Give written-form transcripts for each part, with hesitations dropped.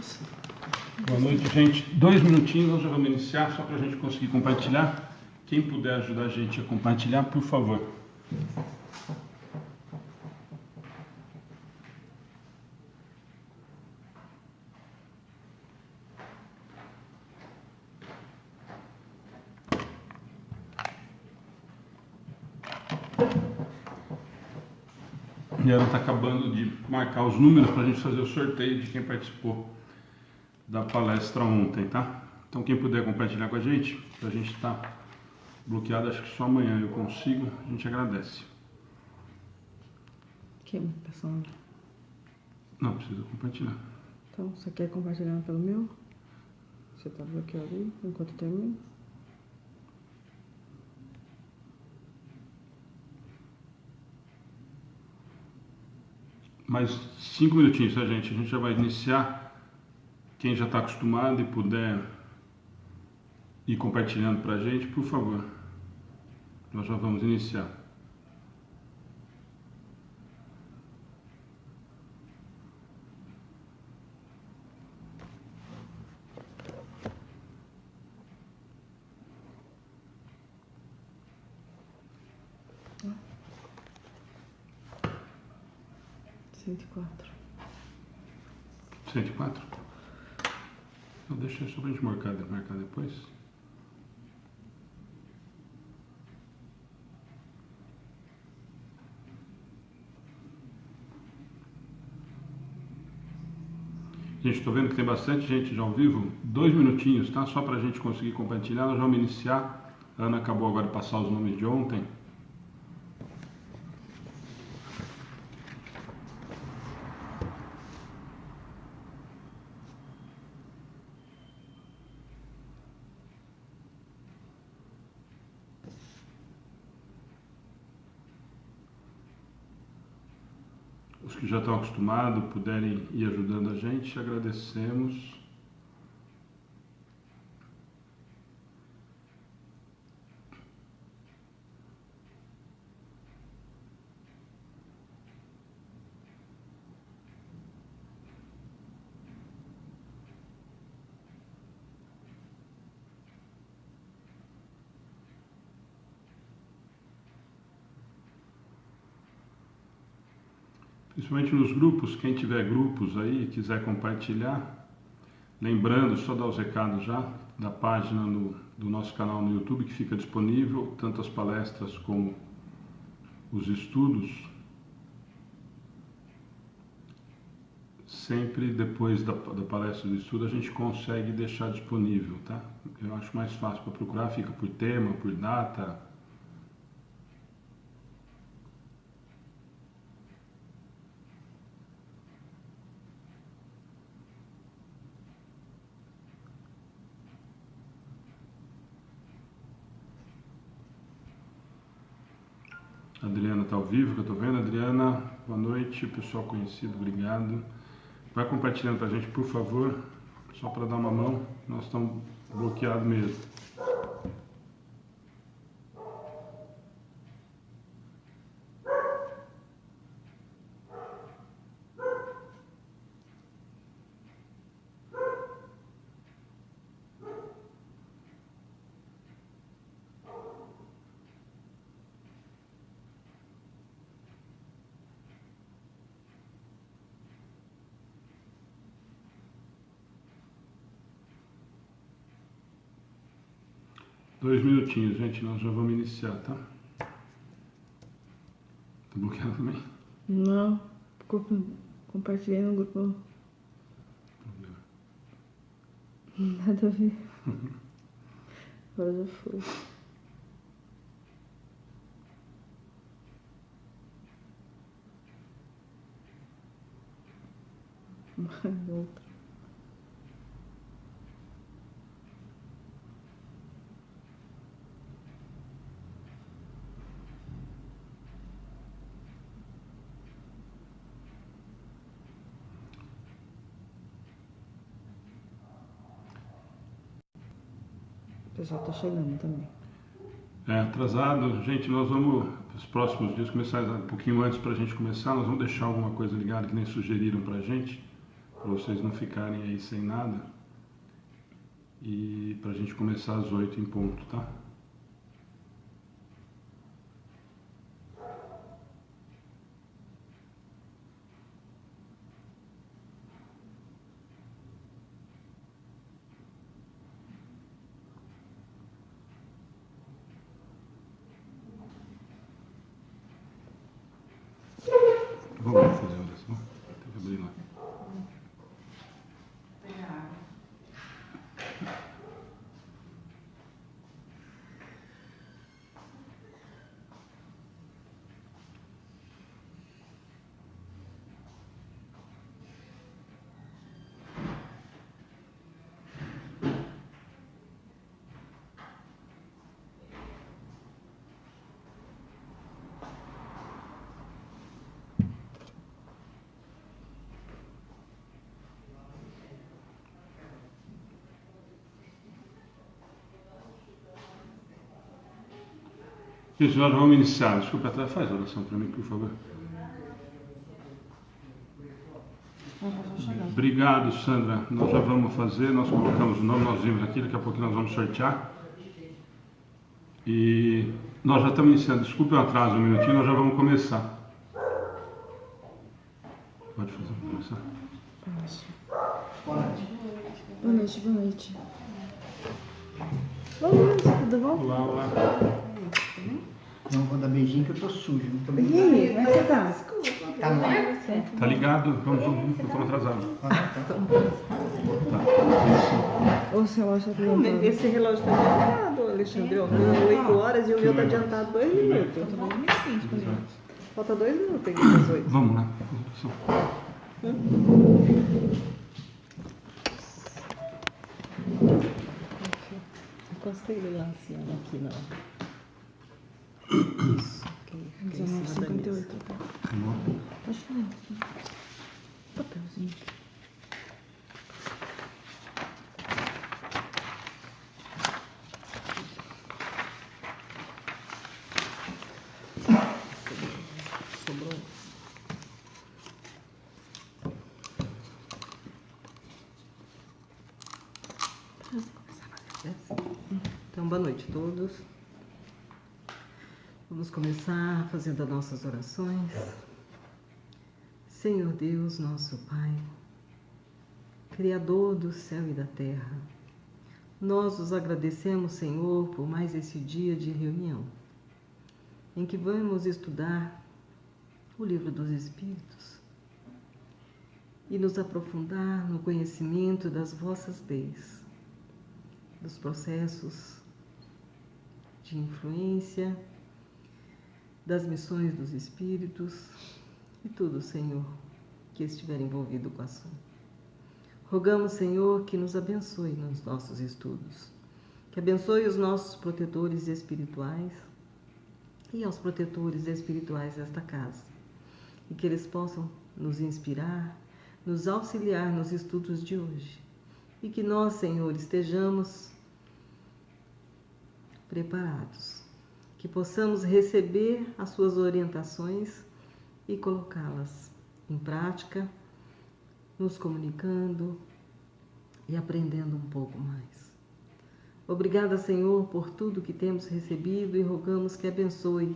Nossa. Boa noite, gente. 2 minutinhos, nós já vamos iniciar, só para a gente conseguir compartilhar. Quem puder ajudar a gente a compartilhar, por favor. E ela está acabando de marcar os números para a gente fazer o sorteio de quem participou da palestra ontem, tá? Então quem puder compartilhar com a gente, para a gente estar bloqueado, acho que só amanhã eu consigo, a gente agradece. Que passando? Não, precisa compartilhar. Então, você quer compartilhar pelo meu? Você está bloqueado aí enquanto termina? Mais 5 minutinhos, tá, gente? A gente já vai iniciar. Quem já está acostumado e puder ir compartilhando para a gente, por favor. Nós já vamos iniciar. Cento e quatro. 104? Então deixa só pra gente marcar depois. Gente, estou vendo que tem bastante gente já ao vivo. 2 minutinhos, tá? Só para a gente conseguir compartilhar. Nós vamos iniciar. A Ana acabou agora de passar os nomes de ontem. Os que já estão acostumados, puderem ir ajudando a gente, agradecemos. Principalmente nos grupos, quem tiver grupos aí e quiser compartilhar, lembrando, só dar os recados já, da página do nosso canal no YouTube, que fica disponível, tanto as palestras como os estudos, sempre depois da palestra do estudo a gente consegue deixar disponível, tá? Eu acho mais fácil para procurar, fica por tema, por data. A Adriana está ao vivo, que eu estou vendo. Adriana, boa noite, pessoal conhecido, obrigado. Vai compartilhando para a gente, por favor, só para dar uma mão, nós estamos bloqueados mesmo. Dois minutinhos, gente, nós já vamos iniciar, tá? Tá bloqueado também? Não, compartilhei no grupo. Nada a ver. Agora já foi. Mais outra. O pessoal tá chegando também. Atrasado. Gente, nós vamos, nos próximos dias, começar um pouquinho antes para a gente começar, nós vamos deixar alguma coisa ligada que nem sugeriram para a gente, para vocês não ficarem aí sem nada. E para a gente começar às 8 em ponto, tá? Vamos lá fazer a oração. Tem que abrir lá. Isso, nós vamos iniciar. Desculpa, faz a oração para mim, por favor. Obrigado, Sandra. Nós já vamos fazer, nós colocamos o nome, nós vimos aqui, daqui a pouco nós vamos sortear. E nós já estamos iniciando. Desculpe o atraso, um minutinho, nós já vamos começar. Pode fazer, começar. Boa noite. Boa noite, boa noite. Boa noite, tudo bom? Olá, olá. Não vou dar beijinho que eu tô sujo. Muito bem. E aí, como é que você tá? Tá bom? Tá ligado? Vamos ouvir, eu estou atrasado. Ou se eu acho que Esse relógio está adiantado, Alexandre. Ó, 8 horas e o meu está adiantado 2 minutos. Falta 2 minutos aqui para as 8. Vamos lá. Encostei ele lá assim, ó, aqui não. Isso, aqui, em cima da mesa. 19,58. Vamos. Pode falar. Papelzinho. Sobrou. Então, boa noite a todos. Vamos começar fazendo as nossas orações. Senhor Deus, nosso Pai, Criador do céu e da terra, nós os agradecemos, Senhor, por mais esse dia de reunião, em que vamos estudar o Livro dos Espíritos e nos aprofundar no conhecimento das vossas leis, dos processos de influência, das missões dos Espíritos e tudo, Senhor, que estiver envolvido com a ação. Rogamos, Senhor, que nos abençoe nos nossos estudos, que abençoe os nossos protetores espirituais e aos protetores espirituais desta casa, e que eles possam nos inspirar, nos auxiliar nos estudos de hoje, e que nós, Senhor, estejamos preparados, que possamos receber as suas orientações e colocá-las em prática, nos comunicando e aprendendo um pouco mais. Obrigada, Senhor, por tudo que temos recebido e rogamos que abençoe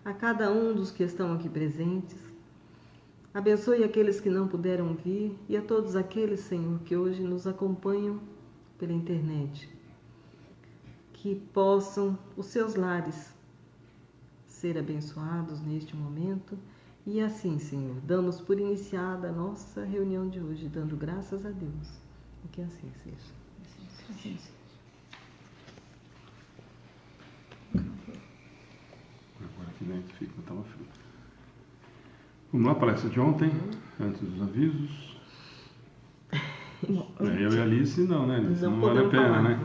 a cada um dos que estão aqui presentes. Abençoe aqueles que não puderam vir e a todos aqueles, Senhor, que hoje nos acompanham pela internet. Que possam os seus lares ser abençoados neste momento. E assim, Senhor, damos por iniciada a nossa reunião de hoje, dando graças a Deus. E que assim seja. Assim seja. Agora aqui dentro fica, estava frio. Vamos lá, a palestra de ontem, antes dos avisos. Eu e a Alice não, né? Alice? Não vale a pena, né?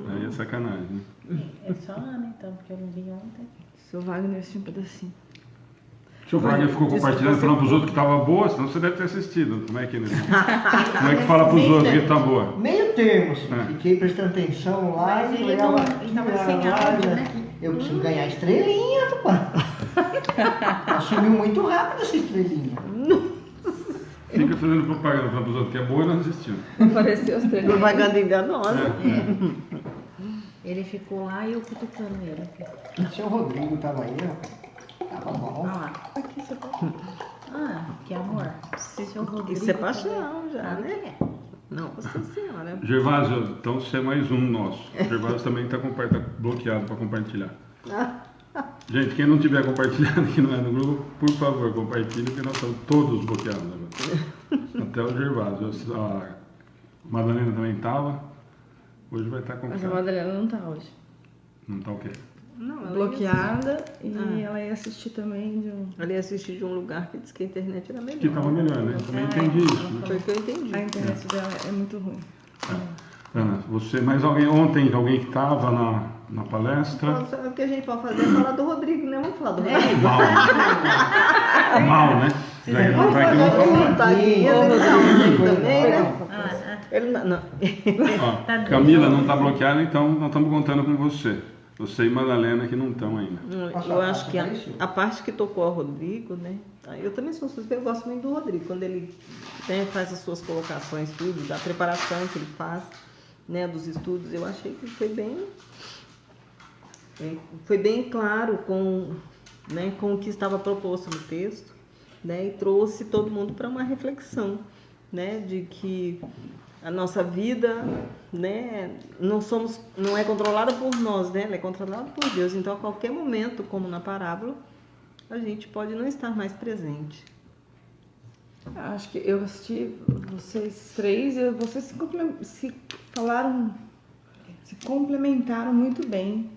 Aí é sacanagem, né? É só Ana, então, porque eu não vi ontem. Seu Wagner assistiu um pedacinho. O seu Wagner ficou compartilhando, falando pros outros que estava boa, senão você deve ter assistido. Como é que, né? Como é que fala pros outros que tá boa? Meio termo, assim. É. Fiquei prestando atenção lá. Mas e ele falei, não- ah, ele tava aqui, sem lá, áudio, lá, né? Eu preciso ganhar estrelinha, rapaz. Sumiu muito rápido essa estrelinha. fica fazendo propaganda para os outros que é boa e não assistiu. Apareceu os três. Propaganda enganosa. Ele ficou lá e eu cutucando ele. O seu Rodrigo tava aí, ó. Tava bom. Olha lá. Aqui você tá. Ah, que amor. Seu Rodrigo. Isso é paixão já, Claro né? que é. Nossa Senhora. Gervásio, então você é mais um nosso. Gervásio também está bloqueado para compartilhar. Gente, quem não tiver compartilhado que não é no grupo, por favor, compartilhe, porque nós estamos todos bloqueados agora. Até o Gervásio. A Madalena também estava. Hoje vai estar Mas a complicado. Madalena não tá hoje. Não está o quê? Não, ela Bloqueada e Ah. ela ia assistir também de um. Ela ia assistir de um lugar que diz que a internet era melhor. Que estava melhor, né? Eu também entendi isso. Né? Foi o que eu entendi. A internet dela é muito ruim. Ana, você, mais alguém ontem, alguém que estava na palestra? O que a gente pode fazer é falar do Rodrigo, né? Vamos falar do Rodrigo. Mal, né? Mal, né? Já que não vai que não fala. Tadinha, ele também, né? Ele não. Ó, Camila não está bloqueada, então nós estamos contando com você. Você e Madalena que não estão ainda. Eu acho que a parte que tocou ao Rodrigo, né? Eu também sou suspeita, eu gosto muito do Rodrigo, quando ele faz as suas colocações, tudo, da preparação que ele faz, né, dos estudos, eu achei que foi bem claro com o que estava proposto no texto, né, e trouxe todo mundo para uma reflexão, né, de que a nossa vida, né, não é controlada por nós, né, ela é controlada por Deus. Então, a qualquer momento, como na parábola, a gente pode não estar mais presente. Acho que eu assisti vocês três e vocês se complementaram muito bem,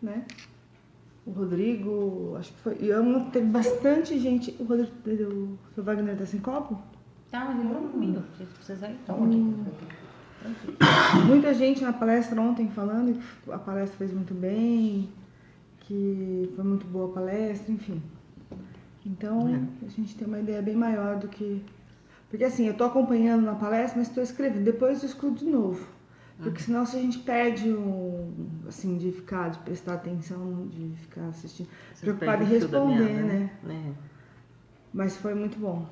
né? O Rodrigo, acho que foi. Teve bastante gente. O seu Wagner tá sem copo? Tá, mas lembrou comigo. Se precisar, então. Muita gente na palestra ontem falando que a palestra fez muito bem, que foi muito boa a palestra, enfim. Então, a gente tem uma ideia bem maior do que... Porque assim, eu tô acompanhando na palestra, mas estou escrevendo. Depois eu escuto de novo. Porque senão se a gente perde assim, de prestar atenção, de ficar assistindo, preocupado em responder, né? Mas foi muito bom.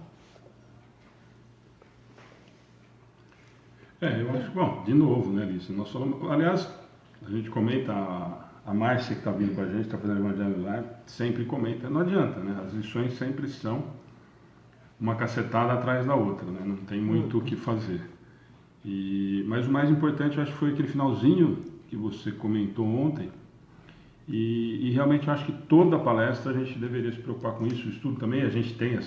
Eu acho, bom, de novo, né, Alice? Nós falamos, aliás, a gente comenta, a Márcia que está vindo com a gente, está fazendo Evangelho Live, sempre comenta, não adianta, né? As lições sempre são uma cacetada atrás da outra, né? Não tem muito o que fazer. Mas o mais importante, eu acho que foi aquele finalzinho que você comentou ontem, e realmente eu acho que toda a palestra a gente deveria se preocupar com isso, o estudo também, a gente tem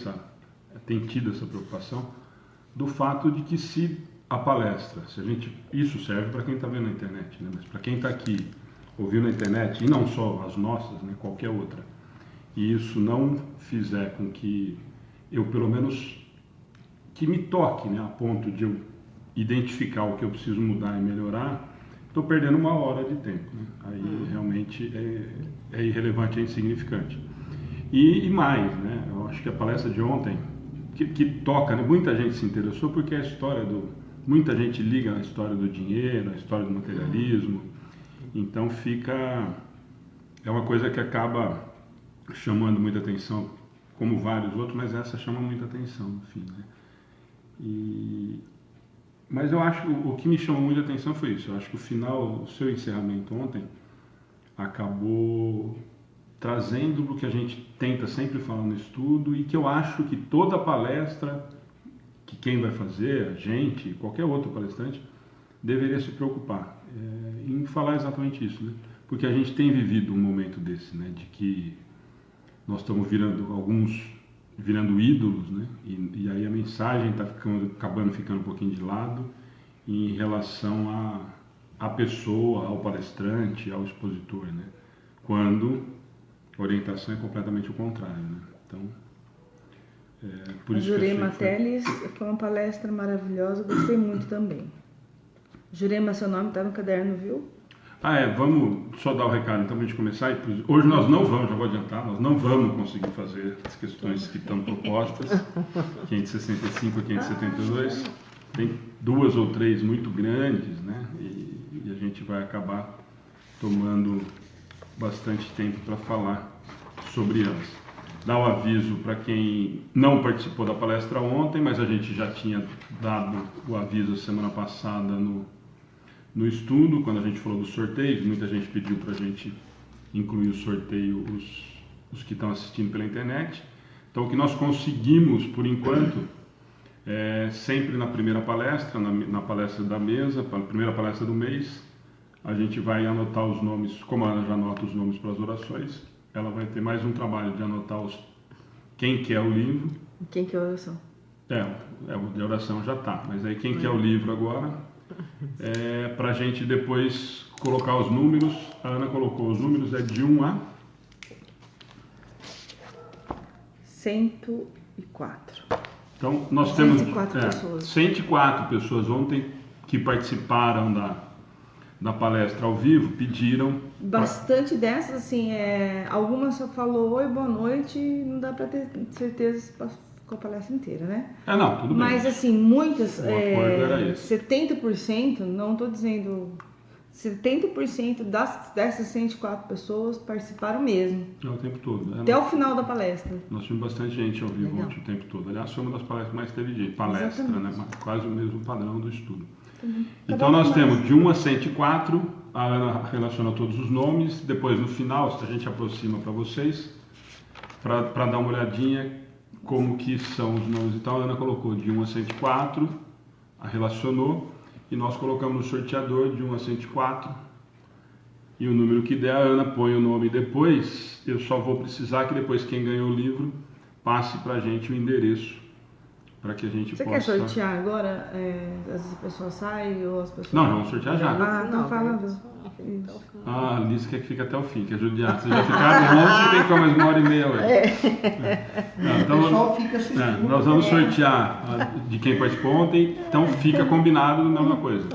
tido essa preocupação, do fato de que se a palestra, isso serve para quem está vendo na internet, né? Mas para quem está aqui ouvindo na internet, e não só as nossas, né? Qualquer outra, e isso não fizer com que eu, pelo menos, que me toque, né? A ponto de eu identificar o que eu preciso mudar e melhorar, estou perdendo uma hora de tempo, né? Aí realmente é irrelevante, é insignificante. E mais, né? Eu acho que a palestra de ontem, que toca, né? Muita gente se interessou porque a história muita gente liga na história do dinheiro, na história do materialismo, então é uma coisa que acaba chamando muita atenção, como vários outros, mas essa chama muita atenção, no fim, né? Mas eu acho que o que me chamou muita atenção foi isso. Eu acho que o seu encerramento ontem acabou trazendo o que a gente tenta sempre falar no estudo e que eu acho que toda palestra, que quem vai fazer, a gente, qualquer outro palestrante, deveria se preocupar em falar exatamente isso, né? Porque a gente tem vivido um momento desse, né? De que nós estamos virando ídolos, né? E aí a mensagem está acabando ficando um pouquinho de lado em relação à pessoa, ao palestrante, ao expositor, né? Quando a orientação é completamente o contrário, né? Então, por isso Jurema Teles foi uma palestra maravilhosa, gostei muito também. Jurema, seu nome está no caderno, viu? Vamos só dar o recado então para a gente começar. Hoje nós não vamos, já vou adiantar, nós não vamos conseguir fazer as questões que estão propostas, 565 e 572. Tem 2 ou 3 muito grandes, né? E a gente vai acabar tomando bastante tempo para falar sobre elas. dar o aviso para quem não participou da palestra ontem, mas a gente já tinha dado o aviso semana passada no estudo, quando a gente falou dos sorteios. Muita gente pediu para a gente incluir o sorteio, os que estão assistindo pela internet. Então, o que nós conseguimos, por enquanto, sempre na primeira palestra, na palestra da mesa, a primeira palestra do mês, a gente vai anotar os nomes, como a Ana já anota os nomes para as orações, ela vai ter mais um trabalho de anotar quem quer o livro. Quem que é a oração? O de oração já está, mas aí quem quer o livro agora, para a gente depois colocar os números. A Ana colocou os números, de 1 a 104. Então, nós temos 104 pessoas. 104 pessoas ontem que participaram da palestra ao vivo, pediram. Bastante dessas, assim, algumas só falou oi, boa noite, não dá para ter certeza se ficou a palestra inteira, né? Não, tudo bem. Mas, assim, muitas, O acordo era esse. 70%, não estou dizendo, 70% dessas 104 pessoas participaram mesmo. O tempo todo. Até o final da palestra. Nós tivemos bastante gente ao vivo ontem o tempo todo. Aliás, foi uma das palestras que mais teve de palestra, Exatamente. né? Quase o mesmo padrão do estudo. Cada Então nós vez temos mais. de 1 a 104, a Ana relaciona todos os nomes, depois no final a gente aproxima para vocês, para dar uma olhadinha como que são os nomes. Então a Ana colocou de 1 a 104, a relacionou, e nós colocamos no sorteador de 1 a 104, e o número que der, a Ana põe o nome depois. Eu só vou precisar que depois quem ganhou o livro passe para a gente o endereço, para que a gente Você possa... quer sortear agora? As pessoas saem ou as pessoas... Não, vamos sortear já. Então fala. A Alice quer que fique até o fim, que é judiar. Vocês já ficaram ontem, tem que ficar mais 1h30 hoje. Não, O então, pessoal fica assistindo. nós vamos sortear de quem participou ontem, então fica combinado a mesma coisa.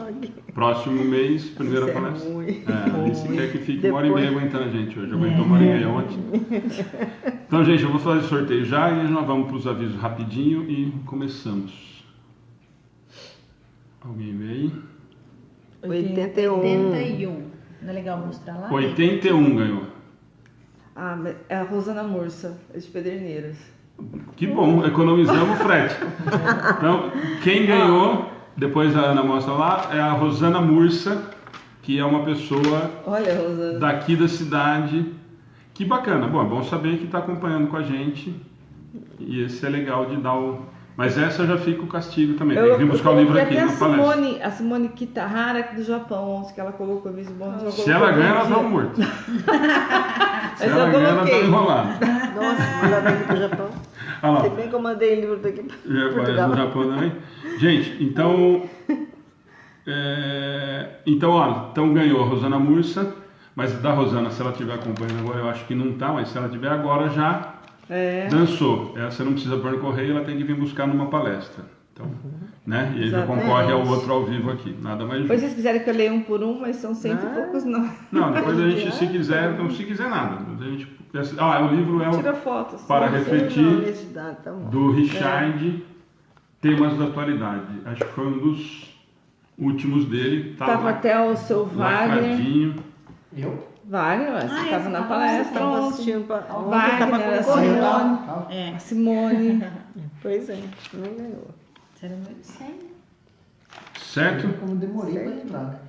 Próximo mês, primeira Isso é palestra. ruim. A Alice quer que fique Depois... 1h30 aguentando a gente hoje. Aguentou 1h30 ontem. Então, gente, eu vou fazer o sorteio já e nós vamos para os avisos rapidinho e começamos. Alguém vê aí? 81. 81. Não é legal mostrar lá? 81 ganhou. É a Rosana Mursa, de Pederneiras. Que bom, economizamos o frete. Então, quem ganhou, depois a Ana mostra lá, é a Rosana Mursa, que é uma pessoa Olha, Rosana. daqui da cidade. Que bacana. Bom, é bom saber que está acompanhando com a gente. E esse é legal de dar o... Mas essa já fica o castigo também. Tem que vir buscar o livro aqui até na palestra. A Simone Kitahara, aqui do Japão, que ela colocou aviso bônus. Se ela ganha, ela está morta. Se ela ganha, ela está enrolada. Nossa, mandar daqui pro Japão. Olha lá. Se bem que eu mandei livro daqui para Já Portugal. no Japão também. Gente, então... Então ganhou a Rosana Mursa, mas da Rosana, se ela estiver acompanhando agora, eu acho que não está, mas se ela estiver agora já dançou. Você não precisa pôr no correio, ela tem que vir buscar numa palestra. Então, né? E aí já Exatamente. concorre ao outro ao vivo aqui, nada mais Depois justo. vocês quiserem que eu leia um por um, mas são 100 e poucos não. Não, depois a gente, se quiser, então se quiser nada. A gente, o livro é Tira fotos. Para Sim. refletir, Honestidade, tá bom. do Richard, Temas da Atualidade. Acho que foi um dos últimos dele. Tava até o seu Wagner. lacradinho. Eu? Wagner, você estava na Você palestra estava ontem. assistindo para Wagner, a Correu Simone. lá, tá? A Simone. Pois é, não ganhou. Será muito sério? Certo? Como demorei para lembrar, né?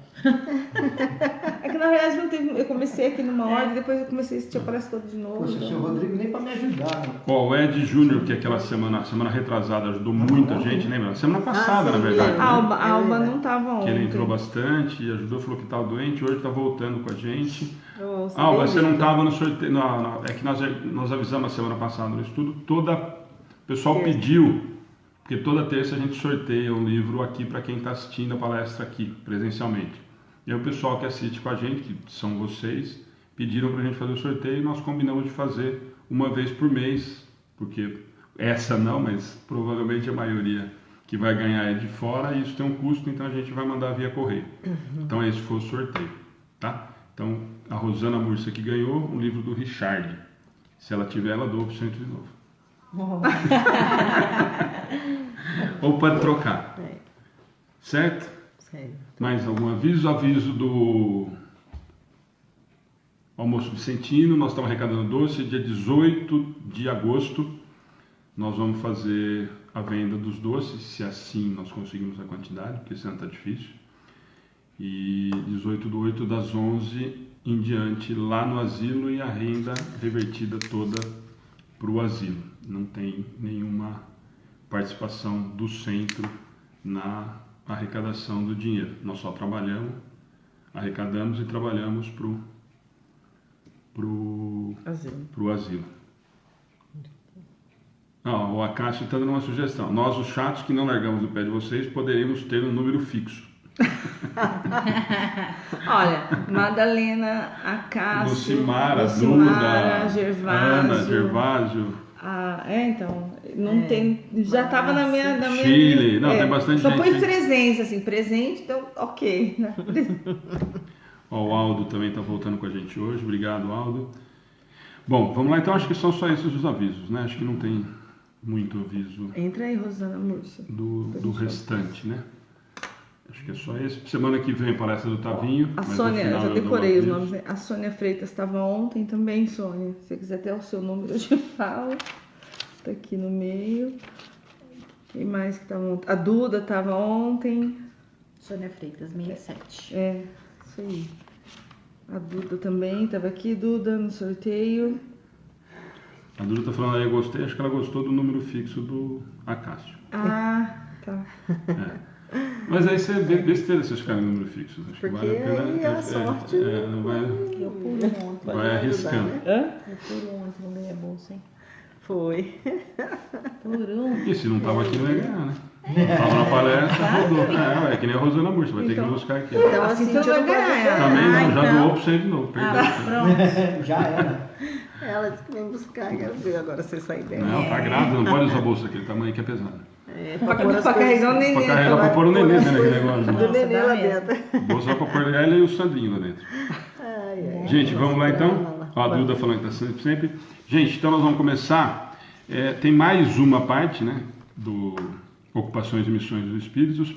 É que na verdade não teve. Eu comecei aqui numa ordem, depois eu comecei a assistir a palestra toda de novo. Poxa, o seu Rodrigo nem para me ajudar, né? Ó, o Ed Júnior, que aquela semana retrasada ajudou muita gente, lembra? Semana passada, sim, na verdade. lembro. né? A Alba não estava Que ontem. ele entrou bastante e ajudou, falou que estava doente, hoje está voltando com a gente. Nossa, Alba, você não bem-vinda. estava no sorteio. É que nós avisamos a semana passada no estudo, o pessoal pediu, porque toda terça a gente sorteia um livro aqui para quem está assistindo a palestra aqui, presencialmente. E aí o pessoal que assiste com a gente, que são vocês, pediram para a gente fazer o sorteio e nós combinamos de fazer uma vez por mês, porque essa não, mas provavelmente a maioria que vai ganhar é de fora e isso tem um custo, então a gente vai mandar via correio. Então esse foi o sorteio, tá? Então a Rosana Mursa que ganhou um livro do Richard. Se ela tiver, ela doa pro centro de novo. Ou pode trocar. É. Certo? Sério. Mais algum aviso? Aviso Almoço vicentino, nós estamos arrecadando doce. Dia 18 de agosto nós vamos fazer a venda dos doces, se assim nós conseguimos a quantidade, porque esse ano está difícil. E 18/8 das 11 em diante lá no asilo, e a renda revertida toda para o asilo. Não tem nenhuma participação do centro na arrecadação do dinheiro. Nós só arrecadamos e trabalhamos pro asilo. O Acácio está dando uma sugestão. Nós, os chatos que não largamos do pé de vocês, poderíamos ter um número fixo. Olha, Madalena, Acácio, Lucimara, Duda, Ana, Gervásio. Então, não tem, já estava na minha Chile, não, tem bastante só gente. põe presença, assim, presente, então, ok, né? O Aldo também está voltando com a gente hoje, obrigado, Aldo. Bom, vamos lá, então, acho que são só esses os avisos, né? Acho que não tem muito aviso. Entra aí, Rosana Múrcia. Do restante, né? Acho que é só esse. Semana que vem palestra do Tavinho. A Sônia, eu já decorei os nomes. A Sônia Freitas estava ontem também, Sônia. Se você quiser ter o seu número, eu te falo. Tá aqui no meio. Quem mais que estava ontem? A Duda estava ontem. Sônia Freitas, 67. Isso aí. A Duda também estava aqui, Duda, no sorteio. A Duda está falando aí, eu gostei, acho que ela gostou do número fixo do Acácio. Tá. Mas aí você vê besteira se ficar no número fixo. Acho porque que vale a pena. Aí a sorte. Não vai, Eu pulo ontem. vai arriscando. Eu pulo ontem, não ganhei a bolsa, hein? Foi. E se não estava aqui, não ia ganhar, né? Estava na palestra, rodou. É que nem a Rosana Murcia, vai ter que me buscar aqui. Então, Assim assim, você vai ganhar. Também não, já então. doou para você de novo. Perdeu. Já era. Ela disse que vem buscar, quero ver agora você sair dela. Não, tá grávida, não pode usar bolsa daquele tamanho que é pesado. Pra carregar o neném. Pra carregar pra pôr o neném dentro daquele negócio. Do neném lá dentro. Bolsa pra pôr ela e o Sandrinho lá dentro. Gente, vamos lá então. Ó, a Duda falando que está sempre. Gente, então nós vamos começar. Tem mais uma parte, né, do Ocupações e Missões dos Espíritos.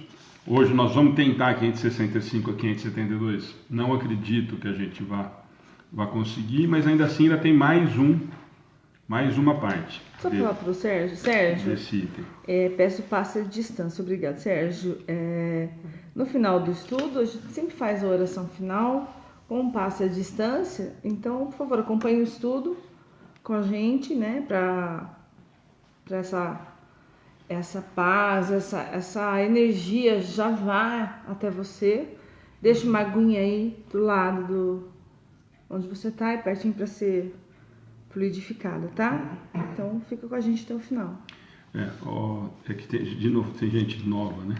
Hoje nós vamos tentar 565 a 572. Não acredito que a gente vá conseguir, mas ainda assim ainda tem mais uma parte. Só falar para o Sérgio. Desse item. Peço passe de distância. Obrigado, Sérgio. No final do estudo, a gente sempre faz a oração final com passe à distância. Então, por favor, acompanhe o estudo com a gente, né? Para essa paz, essa energia já vá até você. Deixa uma aguinha aí do lado onde você está, e pertinho para ser fluidificada, tá? Então fica com a gente até o final. Que de novo tem gente nova, né?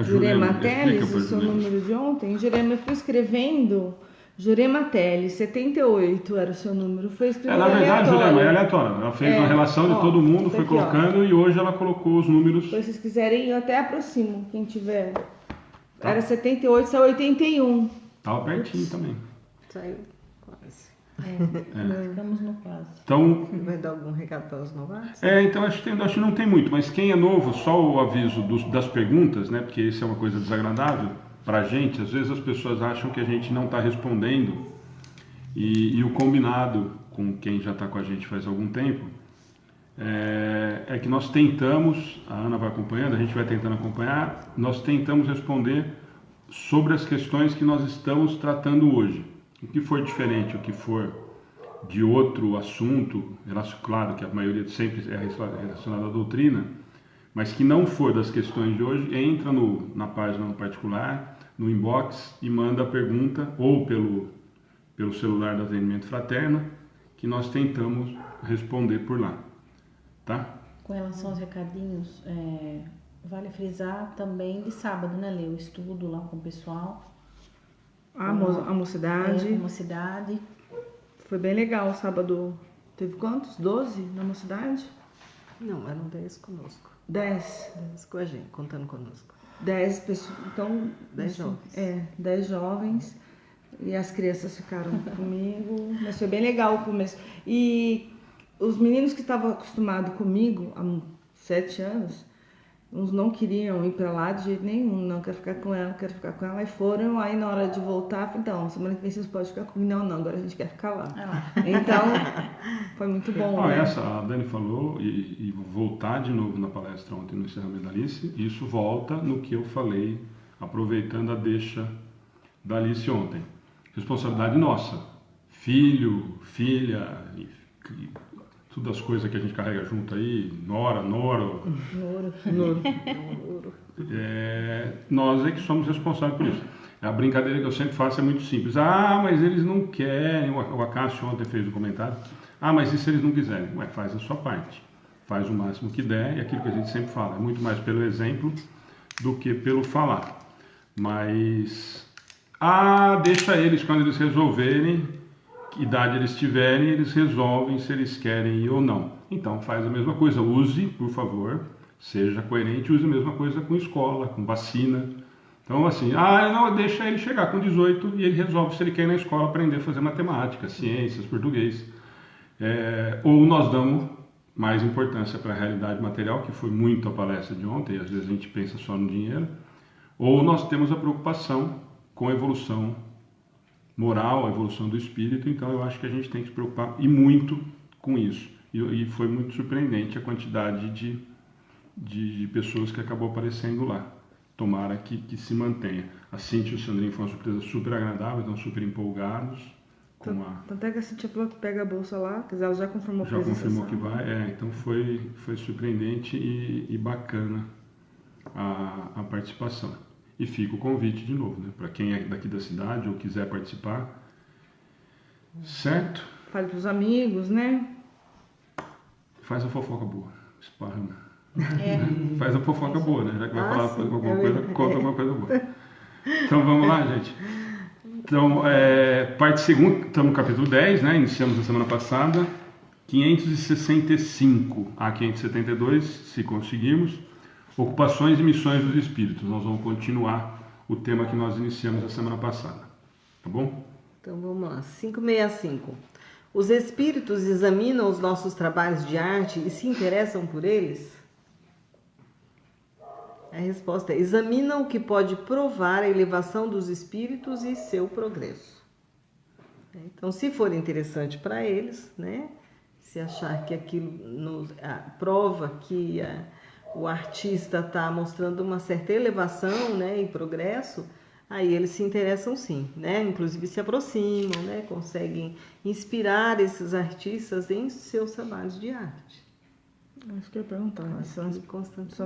Jurema Teles, o seu número de ontem. Jurema, eu fui escrevendo. Jurema Teles, 78 era o seu número. Foi escrevendo na verdade, aleatório. Jurema, é aleatória. Ela fez uma relação de todo mundo, foi aqui, colocando, e hoje ela colocou os números. Se vocês quiserem, eu até aproximo, quem tiver. Era 78, saiu 81. Tava pertinho também. Saiu quase. Ficamos no quase. Então, Vai dar algum recado para os novatos? então acho que não tem muito, mas quem é novo, só o aviso das perguntas, né? Porque isso é uma coisa desagradável pra gente. Às vezes as pessoas acham que a gente não está respondendo, e o combinado com quem já está com a gente faz algum tempo é que nós tentamos, a Ana vai acompanhando, a gente vai tentando acompanhar, nós tentamos responder sobre as questões que nós estamos tratando hoje. O que for diferente, o que for de outro assunto, claro que a maioria sempre é relacionada à doutrina, mas que não for das questões de hoje, entra na página no particular, no inbox, e manda a pergunta, ou pelo celular do Atendimento Fraterno, que nós tentamos responder por lá. Tá? Com relação aos recadinhos, vale frisar também de sábado, né, Lê? O estudo lá com o pessoal. A mocidade. Com a mocidade. Foi bem legal. Sábado teve quantos? 12 na mocidade? Não, eram 10 conosco. 10. 10 com a gente, contando conosco. 10 pessoas. Então, 10 jovens. 10 jovens. E as crianças ficaram comigo. Mas foi bem legal o começo. E os meninos que estavam acostumados comigo há 7 anos, Uns não queriam ir pra lá de jeito nenhum, não quero ficar com ela, quero ficar com ela. Aí foram, aí na hora de voltar, falei, então, semana que vem vocês podem ficar comigo. Não, agora a gente quer ficar lá. Então, foi muito bom, né? Essa a Dani falou, e voltar de novo na palestra ontem no encerramento da Alice, isso volta no que eu falei, aproveitando a deixa da Alice ontem. Responsabilidade nossa. Filho, filha, todas as coisas que a gente carrega junto aí, nora. Noro. Nós é que somos responsáveis por isso. A brincadeira que eu sempre faço é muito simples. Ah, mas eles não querem. O Acácio ontem fez um comentário. Ah, mas e se eles não quiserem? Ué, faz a sua parte. Faz o máximo que der, e aquilo que a gente sempre fala. É muito mais pelo exemplo do que pelo falar. Mas, deixa eles, quando eles resolverem, que idade eles tiverem, eles resolvem se eles querem ir ou não. Então, faz a mesma coisa. Use, por favor, seja coerente, use a mesma coisa com escola, com vacina. Então, assim, não, deixa ele chegar com 18 e ele resolve se ele quer ir na escola aprender a fazer matemática, ciências, português. Ou nós damos mais importância para a realidade material, que foi muito a palestra de ontem, e às vezes a gente pensa só no dinheiro, ou nós temos a preocupação com a evolução moral, a evolução do espírito. Então eu acho que a gente tem que se preocupar e muito com isso. E foi muito surpreendente a quantidade de pessoas que acabou aparecendo lá. Tomara que se mantenha. A Cíntia e o Sandrinho foi uma surpresa super agradável, estão super empolgados. Tanto é que a Cíntia falou que pega a bolsa lá, quer dizer, ela já confirmou Já confirmou que vai, então foi surpreendente e bacana a participação. E fica o convite de novo, né? Para quem é daqui da cidade ou quiser participar, certo? Fale para os amigos, né? Faz a fofoca boa, esparrama. Faz a fofoca boa, né? Já que vai falar alguma coisa, conta alguma coisa boa. Então vamos lá, gente. Então, parte segunda, estamos no capítulo 10, né? Iniciamos na semana passada. 565 a 572, se conseguirmos. Ocupações e missões dos espíritos. Nós vamos continuar o tema que nós iniciamos a semana passada. Tá bom? Então vamos lá. 565. Os espíritos examinam os nossos trabalhos de arte e se interessam por eles? A resposta é: examinam o que pode provar a elevação dos espíritos e seu progresso. Então, se for interessante para eles, né? Se achar que aquilo prova que o artista está mostrando uma certa elevação, né, e progresso, aí eles se interessam sim, né? Inclusive se aproximam, né? Conseguem inspirar esses artistas em seus trabalhos de arte. Acho que eu ia perguntar, eles são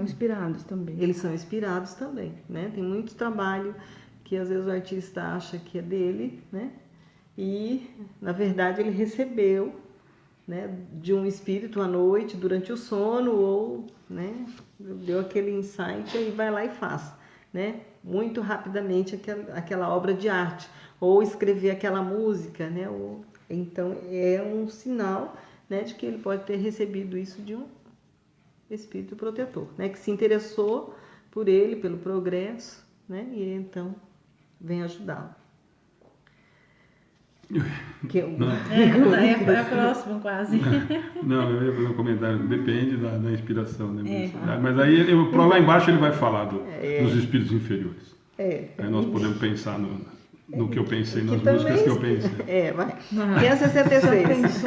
inspirados também. Eles são inspirados também, né? Tem muito trabalho que às vezes o artista acha que é dele, né? E na verdade ele recebeu, né, de um espírito à noite, durante o sono, ou, né, deu aquele insight e vai lá e faz, né, muito rapidamente aquela obra de arte, ou escrever aquela música, né, então é um sinal, né, de que ele pode ter recebido isso de um espírito protetor, né, que se interessou por ele, pelo progresso, né, e então vem ajudá-lo. É a próxima, quase. Não, eu ia fazer um comentário. Depende da inspiração, né? Mas aí lá embaixo ele vai falar dos espíritos inferiores. Aí nós podemos pensar no que eu pensei, nas músicas que eu pensei. Vai. 566.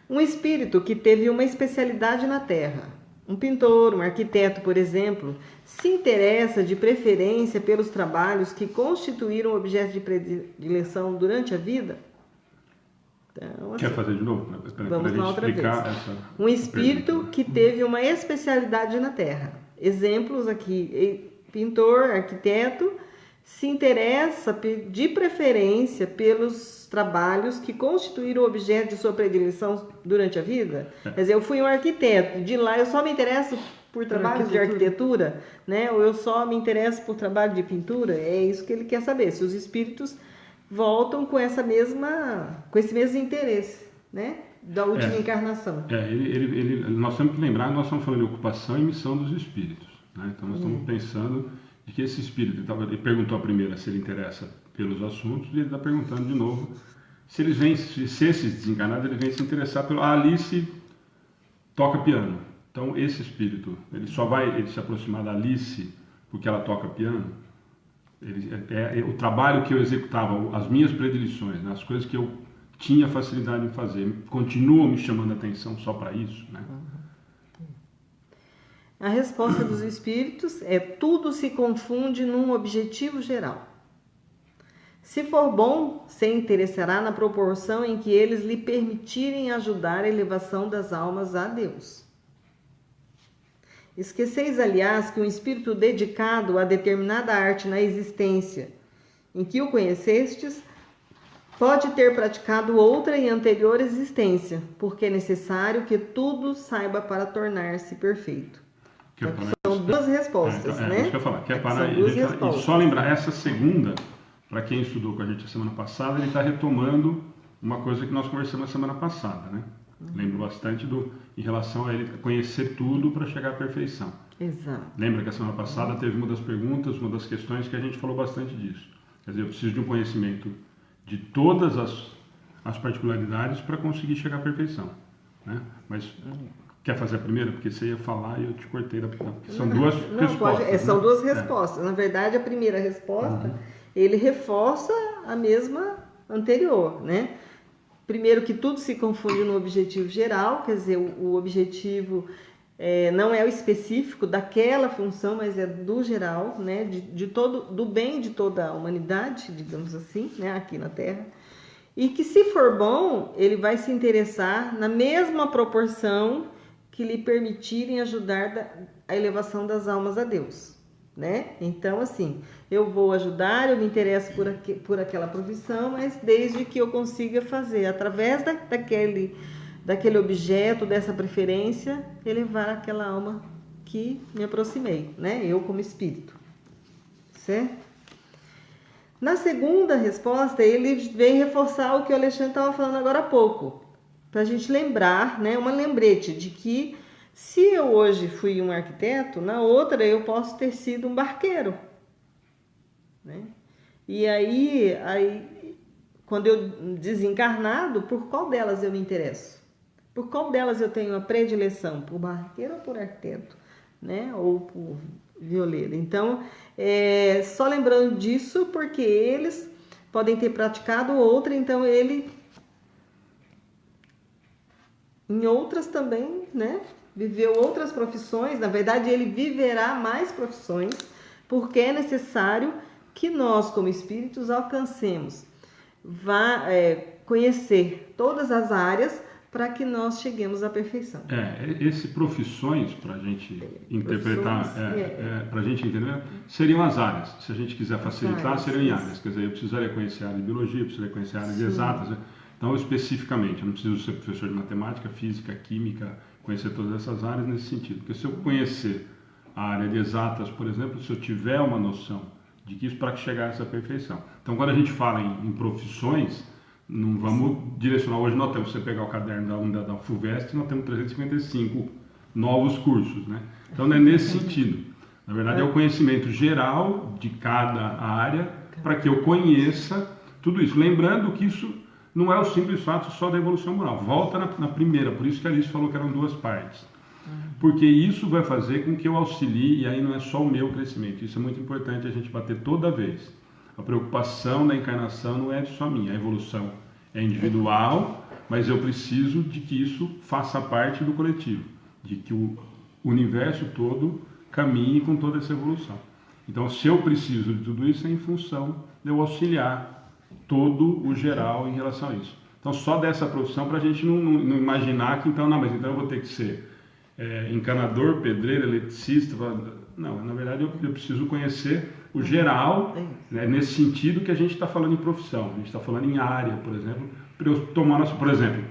Um espírito que teve uma especialidade na Terra. Um pintor, um arquiteto, por exemplo, se interessa de preferência pelos trabalhos que constituíram objeto de predileção durante a vida? Então, assim, quer fazer de novo? Vamos lá outra vez. Um espírito que teve uma especialidade na Terra. Exemplos aqui: pintor, arquiteto, se interessa de preferência pelos trabalhos que constituíram objeto de sua predileção durante a vida. Quer dizer, eu fui um arquiteto, de lá eu só me interesso por trabalhos de arquitetura, né? Ou eu só me interesso por trabalho de pintura. É isso que ele quer saber, se os espíritos voltam com esse mesmo interesse, né? Da última encarnação. Nós temos que lembrar, nós estamos falando de ocupação e missão dos espíritos, né? Então nós estamos pensando de que esse espírito, ele perguntou a primeira se ele interessa pelos assuntos, e ele está perguntando de novo se esses desencarnados eles vêm se interessar pelo... A Alice toca piano, Então, esse espírito, ele só vai se aproximar da Alice porque ela toca piano? O trabalho que eu executava, as minhas predileções, né, as coisas que eu tinha facilidade em fazer, continuam me chamando a atenção só para isso, né? A resposta dos espíritos é: tudo se confunde num objetivo geral. Se for bom, se interessará na proporção em que eles lhe permitirem ajudar a elevação das almas a Deus. Esqueceis, aliás, que um espírito dedicado a determinada arte na existência em que o conhecestes pode ter praticado outra em anterior existência, porque é necessário que tudo saiba para tornar-se perfeito. São duas respostas, né? Isso que eu ia falar. E só lembrar, essa segunda, para quem estudou com a gente a semana passada, ele está retomando uma coisa que nós conversamos a semana passada, né? Lembro bastante em relação a ele conhecer tudo para chegar à perfeição. Exato. Lembra que a semana passada teve uma das perguntas, uma das questões que a gente falou bastante disso. Quer dizer, eu preciso de um conhecimento de todas as particularidades para conseguir chegar à perfeição, né? Mas quer fazer a primeira? Porque você ia falar e eu te cortei. São duas respostas. São duas respostas. Na verdade, a primeira resposta, ele reforça a mesma anterior, né? Primeiro, que tudo se confunde no objetivo geral, quer dizer, o objetivo não é o específico daquela função, mas é do geral, né? Do bem de toda a humanidade, digamos assim, né? Aqui na Terra. E que, se for bom, ele vai se interessar na mesma proporção que lhe permitirem ajudar a elevação das almas a Deus, né? Então, assim, eu vou ajudar, eu me interesso por aquela profissão, mas desde que eu consiga fazer, através daquele objeto, dessa preferência, elevar aquela alma que me aproximei, né? Eu como espírito, certo? Na segunda resposta, ele vem reforçar o que o Alexandre estava falando agora há pouco, para a gente lembrar, né? Uma lembrete de que se eu hoje fui um arquiteto, na outra eu posso ter sido um barqueiro, né? E aí, quando eu desencarnado, por qual delas eu me interesso? Por qual delas eu tenho a predileção? Por barqueiro ou por arquiteto, né? Ou por violeiro? Então, só lembrando disso, porque eles podem ter praticado outra, então ele, em outras também, né? Viveu outras profissões. Na verdade, ele viverá mais profissões, porque é necessário que nós, como espíritos, alcancemos conhecer todas as áreas para que nós cheguemos à perfeição. Esse profissões, para a gente interpretar, para a gente entender, seriam as áreas. Se a gente quiser facilitar, seriam em áreas. Quer dizer, eu precisaria conhecer a área de biologia, eu precisaria conhecer a área de exatas. Né? Então, especificamente, eu não preciso ser professor de matemática, física, química, conhecer todas essas áreas nesse sentido. Porque se eu conhecer a área de exatas, por exemplo, se eu tiver uma noção de que isso para chegar a essa perfeição. Então, quando a gente fala em profissões, não vamos direcionar. Hoje nós temos, você pegar o caderno da FUVEST, nós temos 355 novos cursos, né? Então, não é nesse sentido. Na verdade, é o conhecimento geral de cada área para que eu conheça tudo isso. Lembrando que isso não é o simples fato só da evolução moral. Volta na primeira, por isso que a Alice falou que eram duas partes. Porque isso vai fazer com que eu auxilie, e aí não é só o meu crescimento. Isso é muito importante a gente bater toda vez. A preocupação da encarnação não é só minha. A evolução é individual, mas eu preciso de que isso faça parte do coletivo. De que o universo todo caminhe com toda essa evolução. Então, se eu preciso de tudo isso, é em função de eu auxiliar todo o geral em relação a isso. Então, só dessa profissão, para a gente não imaginar que, então, mas então eu vou ter que ser encanador, pedreiro, eletricista. Não, na verdade, eu preciso conhecer o geral, né, nesse sentido que a gente está falando em profissão. A gente está falando em área, por exemplo. Para eu tomar nossa, por exemplo,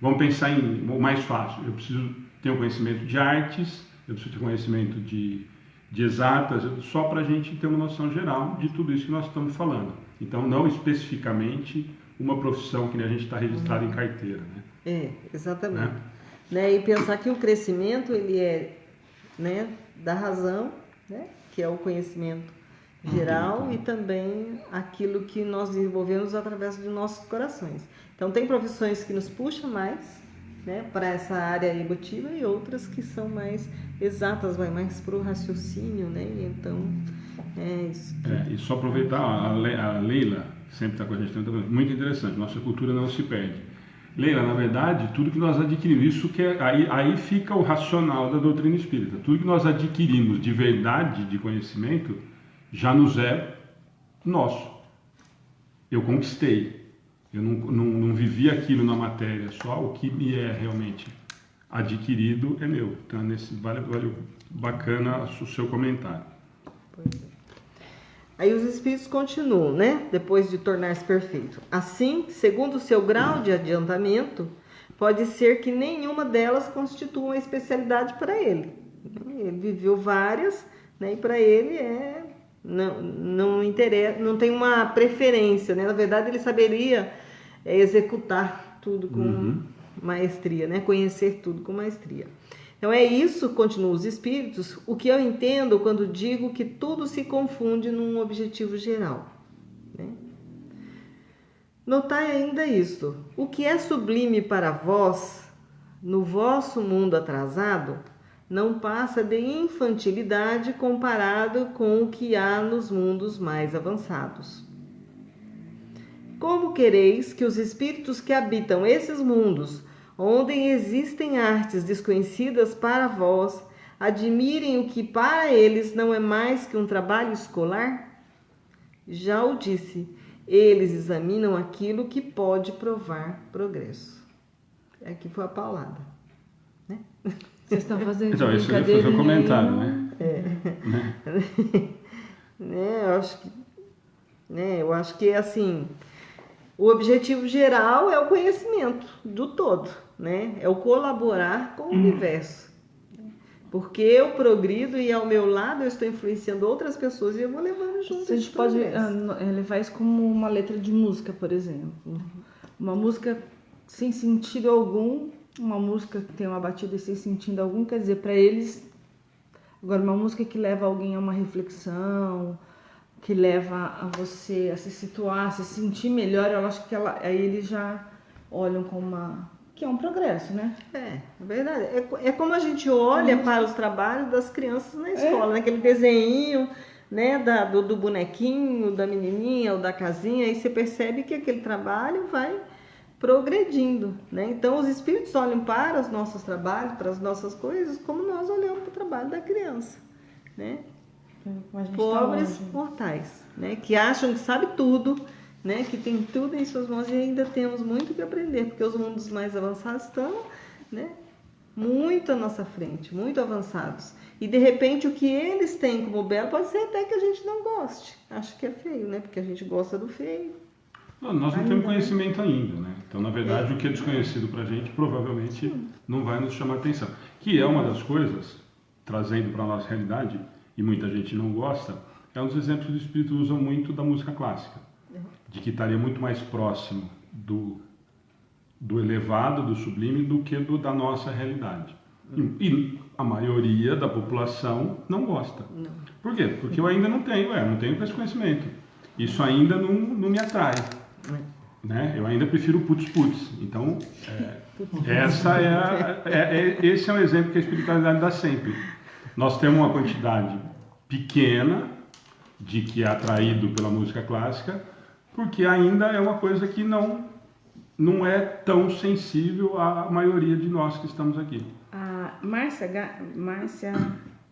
vamos pensar em o mais fácil. Eu preciso ter um conhecimento de artes, eu preciso ter conhecimento de exatas, só para a gente ter uma noção geral de tudo isso que nós estamos falando. Então, não especificamente uma profissão que a gente está registrado em carteira, né? Exatamente. Né? E pensar que o crescimento, ele é, né, da razão, né, que é o conhecimento geral, e também aquilo que nós desenvolvemos através de nossos corações. Então, tem profissões que nos puxam mais, né, para essa área emotiva, e outras que são mais exatas, vai mais para o raciocínio, né? E então, isso. E só aproveitar, a Leila sempre está com a gente, muito interessante, nossa cultura não se perde. Leila, na verdade, tudo que nós adquirimos, isso que aí fica o racional da doutrina espírita, tudo que nós adquirimos de verdade, de conhecimento, já nos é nosso. Eu conquistei, eu não vivi aquilo na matéria, só o que me é realmente adquirido é meu. Então, valeu bacana o seu comentário. Pois é. Aí os espíritos continuam, né? Depois de tornar-se perfeito. Assim, segundo o seu grau de adiantamento, pode ser que nenhuma delas constitua uma especialidade para ele. Ele viveu várias, né? E para ele não interessa, não tem uma preferência, né? Na verdade, ele saberia executar tudo com maestria, né? Conhecer tudo com maestria. Então é isso, continuam os espíritos, o que eu entendo quando digo que tudo se confunde num objetivo geral, né? Notai ainda isto: o que é sublime para vós, no vosso mundo atrasado, não passa de infantilidade comparado com o que há nos mundos mais avançados. Como quereis que os espíritos que habitam esses mundos, onde existem artes desconhecidas para vós, admirem o que para eles não é mais que um trabalho escolar? Já o disse, eles examinam aquilo que pode provar progresso. Aqui foi a paulada, né? Vocês estão fazendo então, esse foi o seu comentário, né? Eu acho que assim, o objetivo geral é o conhecimento do todo, né? É o colaborar com o universo. Porque eu progrido e ao meu lado eu estou influenciando outras pessoas e eu vou levando junto. A gente pode levar isso como uma letra de música, por exemplo. Uma música sem sentido algum, uma música que tem uma batida sem sentido algum, quer dizer, para eles... Agora, uma música que leva alguém a uma reflexão, que leva a você a se situar, a se sentir melhor, eu acho que aí eles já olham como que é um progresso, né? É verdade. É como a gente olha para os trabalhos das crianças na escola, né? Aquele desenho, né, do bonequinho, da menininha ou da casinha, aí você percebe que aquele trabalho vai progredindo, né? Então os espíritos olham para os nossos trabalhos, para as nossas coisas, como nós olhamos para o trabalho da criança, né? Pobres mortais, né? Que acham que sabe tudo, né? Que tem tudo em suas mãos e ainda temos muito que aprender, porque os mundos mais avançados estão, né, muito à nossa frente, muito avançados. E de repente o que eles têm como belo pode ser até que a gente não goste. Acho que é feio, né? Porque a gente gosta do feio. Não, nós não temos conhecimento ainda, né? Então, na verdade, o que é desconhecido para a gente provavelmente não vai nos chamar atenção. Que é uma das coisas, trazendo para a nossa realidade, e muita gente não gosta, é um dos exemplos que os espíritos usam muito da música clássica. De que estaria muito mais próximo do elevado, do sublime, do que da nossa realidade. E a maioria da população não gosta. Não. Por quê? Porque eu ainda não tenho esse conhecimento. Isso ainda não me atrai. Né? Eu ainda prefiro o putz-putz. Então, esse é um exemplo que a espiritualidade dá sempre. Nós temos uma quantidade pequena de que é atraído pela música clássica, porque ainda é uma coisa que não é tão sensível à maioria de nós que estamos aqui. A Márcia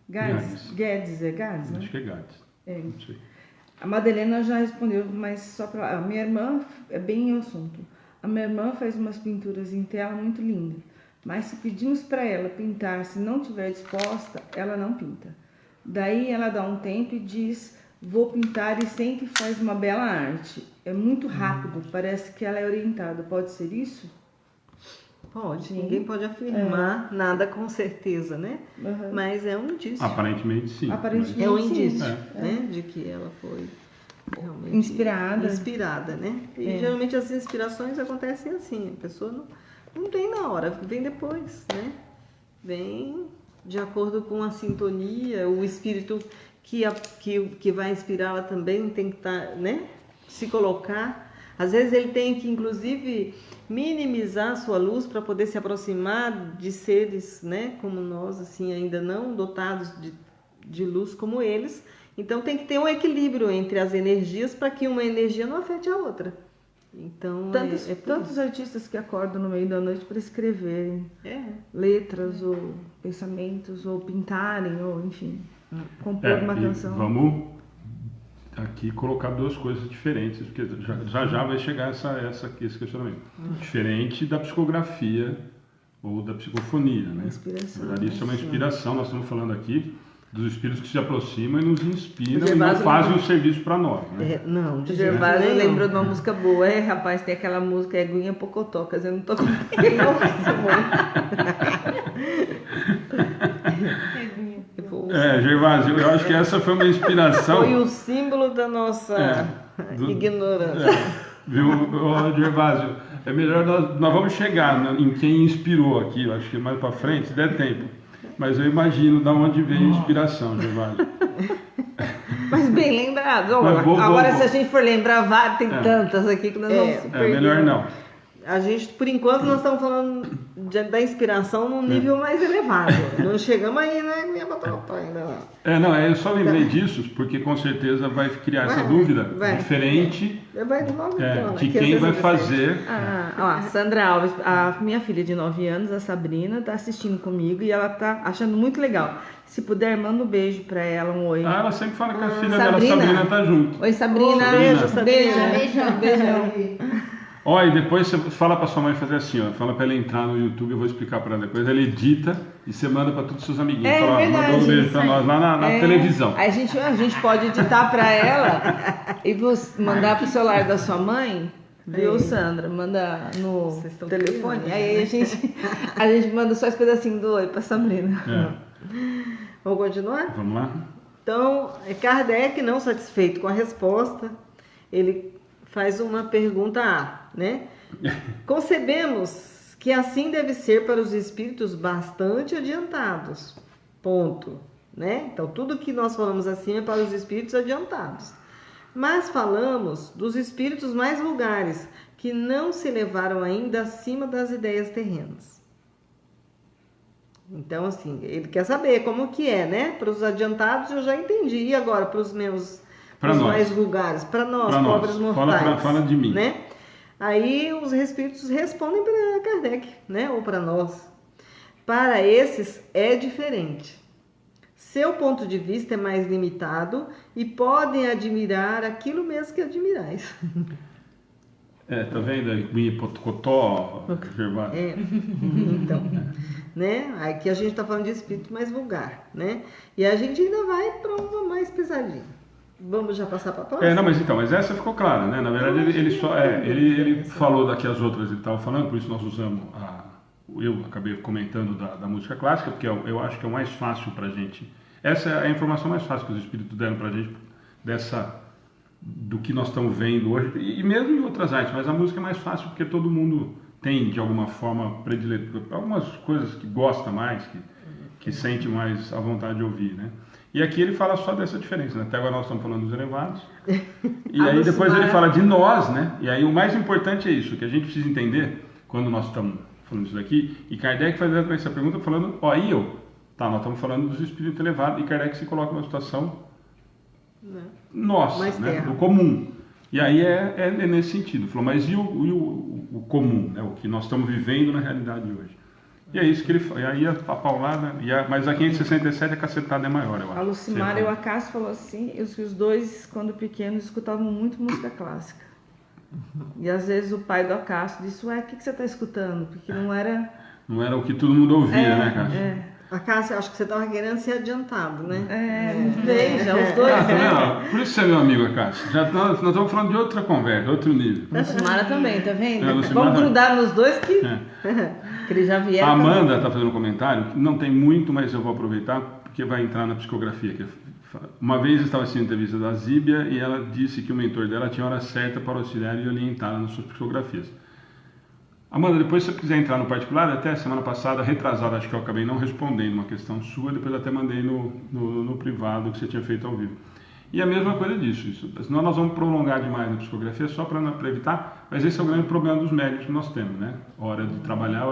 Guedes, é Guedes, né? Acho que é Gades. Não sei. A Madalena já respondeu, mas só para... A minha irmã, é bem o assunto. A minha irmã faz umas pinturas em tela muito lindas, mas se pedimos para ela pintar, se não estiver disposta, ela não pinta. Daí ela dá um tempo e diz, vou pintar, e sente que faz uma bela arte. É muito rápido, parece que ela é orientada. Pode ser isso? Pode, sim. Ninguém pode afirmar nada com certeza, né? Mas é um indício. Aparentemente sim. É um indício, né? De que ela foi realmente inspirada, né? E geralmente as inspirações acontecem assim, a pessoa não tem na hora, vem depois, né? Vem de acordo com a sintonia, o espírito que vai inspirá-la também tem que estar, né? Se colocar. Às vezes ele tem que, inclusive, minimizar a sua luz para poder se aproximar de seres, né, como nós, assim, ainda não dotados de luz como eles. Então tem que ter um equilíbrio entre as energias para que uma energia não afete a outra. Então, tantos artistas que acordam no meio da noite para escreverem letras ou pensamentos, ou pintarem, ou enfim, compor uma canção. Vamos aqui colocar duas coisas diferentes, porque já vai chegar esse questionamento. Diferente da psicografia ou da psicofonia, né? Inspiração. Isso é uma inspiração, nós estamos falando aqui dos espíritos que se aproximam e nos inspiram e não fazem o serviço para nós, né? Não, de Gervásio lembrou de uma música boa. Rapaz, tem aquela música Eguinha Pocotocas, eu não tô com Gervásio, eu acho que essa foi uma inspiração. Foi o símbolo da nossa ignorância. Viu, Gervásio? É melhor nós vamos chegar em quem inspirou aqui, eu acho que mais para frente, se der tempo. Mas eu imagino de onde veio a inspiração, Gervásio. Mas bem lembrado. Agora, se a gente for lembrar, tem tantas aqui que nós vamos perder. Melhor não. A gente, por enquanto, nós estamos falando da inspiração num nível mais elevado. Não chegamos aí, né? Minha batata ainda lá. Eu só lembrei disso porque com certeza vai criar essa dúvida diferente de quem vai fazer. A Sandra Alves, a minha filha de 9 anos, a Sabrina, está assistindo comigo e ela está achando muito legal. Se puder, manda um beijo para ela, um oi. Ela sempre fala que a filha dela, Sabrina, tá junto. Oi, Sabrina. Beijão. Ó, e depois você fala pra sua mãe fazer assim, ó. Fala pra ela entrar no YouTube, eu vou explicar pra ela depois. Ela edita e você manda pra todos os seus amiguinhos. Fala, verdade, manda um beijo pra nós lá na televisão. A gente pode editar pra ela e você mandar pro celular da sua mãe, viu, Sandra? Manda no telefone. Aí a gente manda só as pedacinhos do oi pra Sabrina. Vamos continuar? Vamos lá? Então, Kardec, não satisfeito com a resposta, ele faz uma pergunta né? Concebemos que assim deve ser para os espíritos bastante adiantados. Ponto. Né? Então, tudo que nós falamos assim é para os espíritos adiantados. Mas falamos dos espíritos mais vulgares, que não se elevaram ainda acima das ideias terrenas. Então, assim, ele quer saber como que é, né? Para os adiantados eu já entendi. E agora, para os meus... Para os mais vulgares, para nós, pobres mortais. Fala de mim. Né? Aí os espíritos respondem para Kardec, né? Ou para nós. Para esses é diferente. Seu ponto de vista é mais limitado e podem admirar aquilo mesmo que admirais. Tá vendo? Eguinha Pocotó, Gervásio. Então, né? Aqui a gente está falando de espírito mais vulgar, né? E a gente ainda vai para uma mais pesadinha. Vamos já passar para a próxima? Mas essa ficou clara, né? Na verdade, ele falou daqui as outras ele estava falando, por isso nós usamos eu acabei comentando da música clássica, porque eu acho que é o mais fácil para a gente. Essa é a informação mais fácil que os espíritos deram para a gente do que nós estamos vendo hoje, e mesmo em outras artes, mas a música é mais fácil porque todo mundo tem, de alguma forma, predileto, algumas coisas que gosta mais, que sente mais a vontade de ouvir, né? E aqui ele fala só dessa diferença, né? Até agora nós estamos falando dos elevados. E aí depois ele fala de nós, né? E aí o mais importante é isso, que a gente precisa entender quando nós estamos falando isso daqui. E Kardec faz essa pergunta falando, nós estamos falando dos espíritos elevados, e Kardec se coloca numa situação nossa, né? Do comum. E aí é nesse sentido. Falou, mas e o comum, né? O que nós estamos vivendo na realidade de hoje? E é isso que ele fala. E aí a paulada, mas a 567 a cacetada é maior, eu acho. A Lucimara e o Acácio falou assim, os dois, quando pequenos, escutavam muito música clássica. E às vezes o pai do Acácio disse, o que você está escutando? Porque não era... Não era o que todo mundo ouvia, né, Cássio? Acácio, acho que você estava querendo ser adiantado, né? Veja, os dois, né? Por isso você é meu amigo, Acácio. Nós estamos falando de outra conversa, outro nível. A Lucimara também, tá vendo? Vamos grudar nos dois que eles já vieram. A Amanda está fazendo um comentário, não tem muito, mas eu vou aproveitar, porque vai entrar na psicografia. Uma vez eu estava assistindo a entrevista da Zíbia e ela disse que o mentor dela tinha hora certa para auxiliar e orientá-la nas suas psicografias. Amanda, depois se você quiser entrar no particular, até semana passada, retrasada, acho que eu acabei não respondendo uma questão sua, depois até mandei no privado que você tinha feito ao vivo. E a mesma coisa disso, senão nós vamos prolongar demais na psicografia só para evitar, mas esse é o grande problema dos médios que nós temos, né? Hora de trabalhar,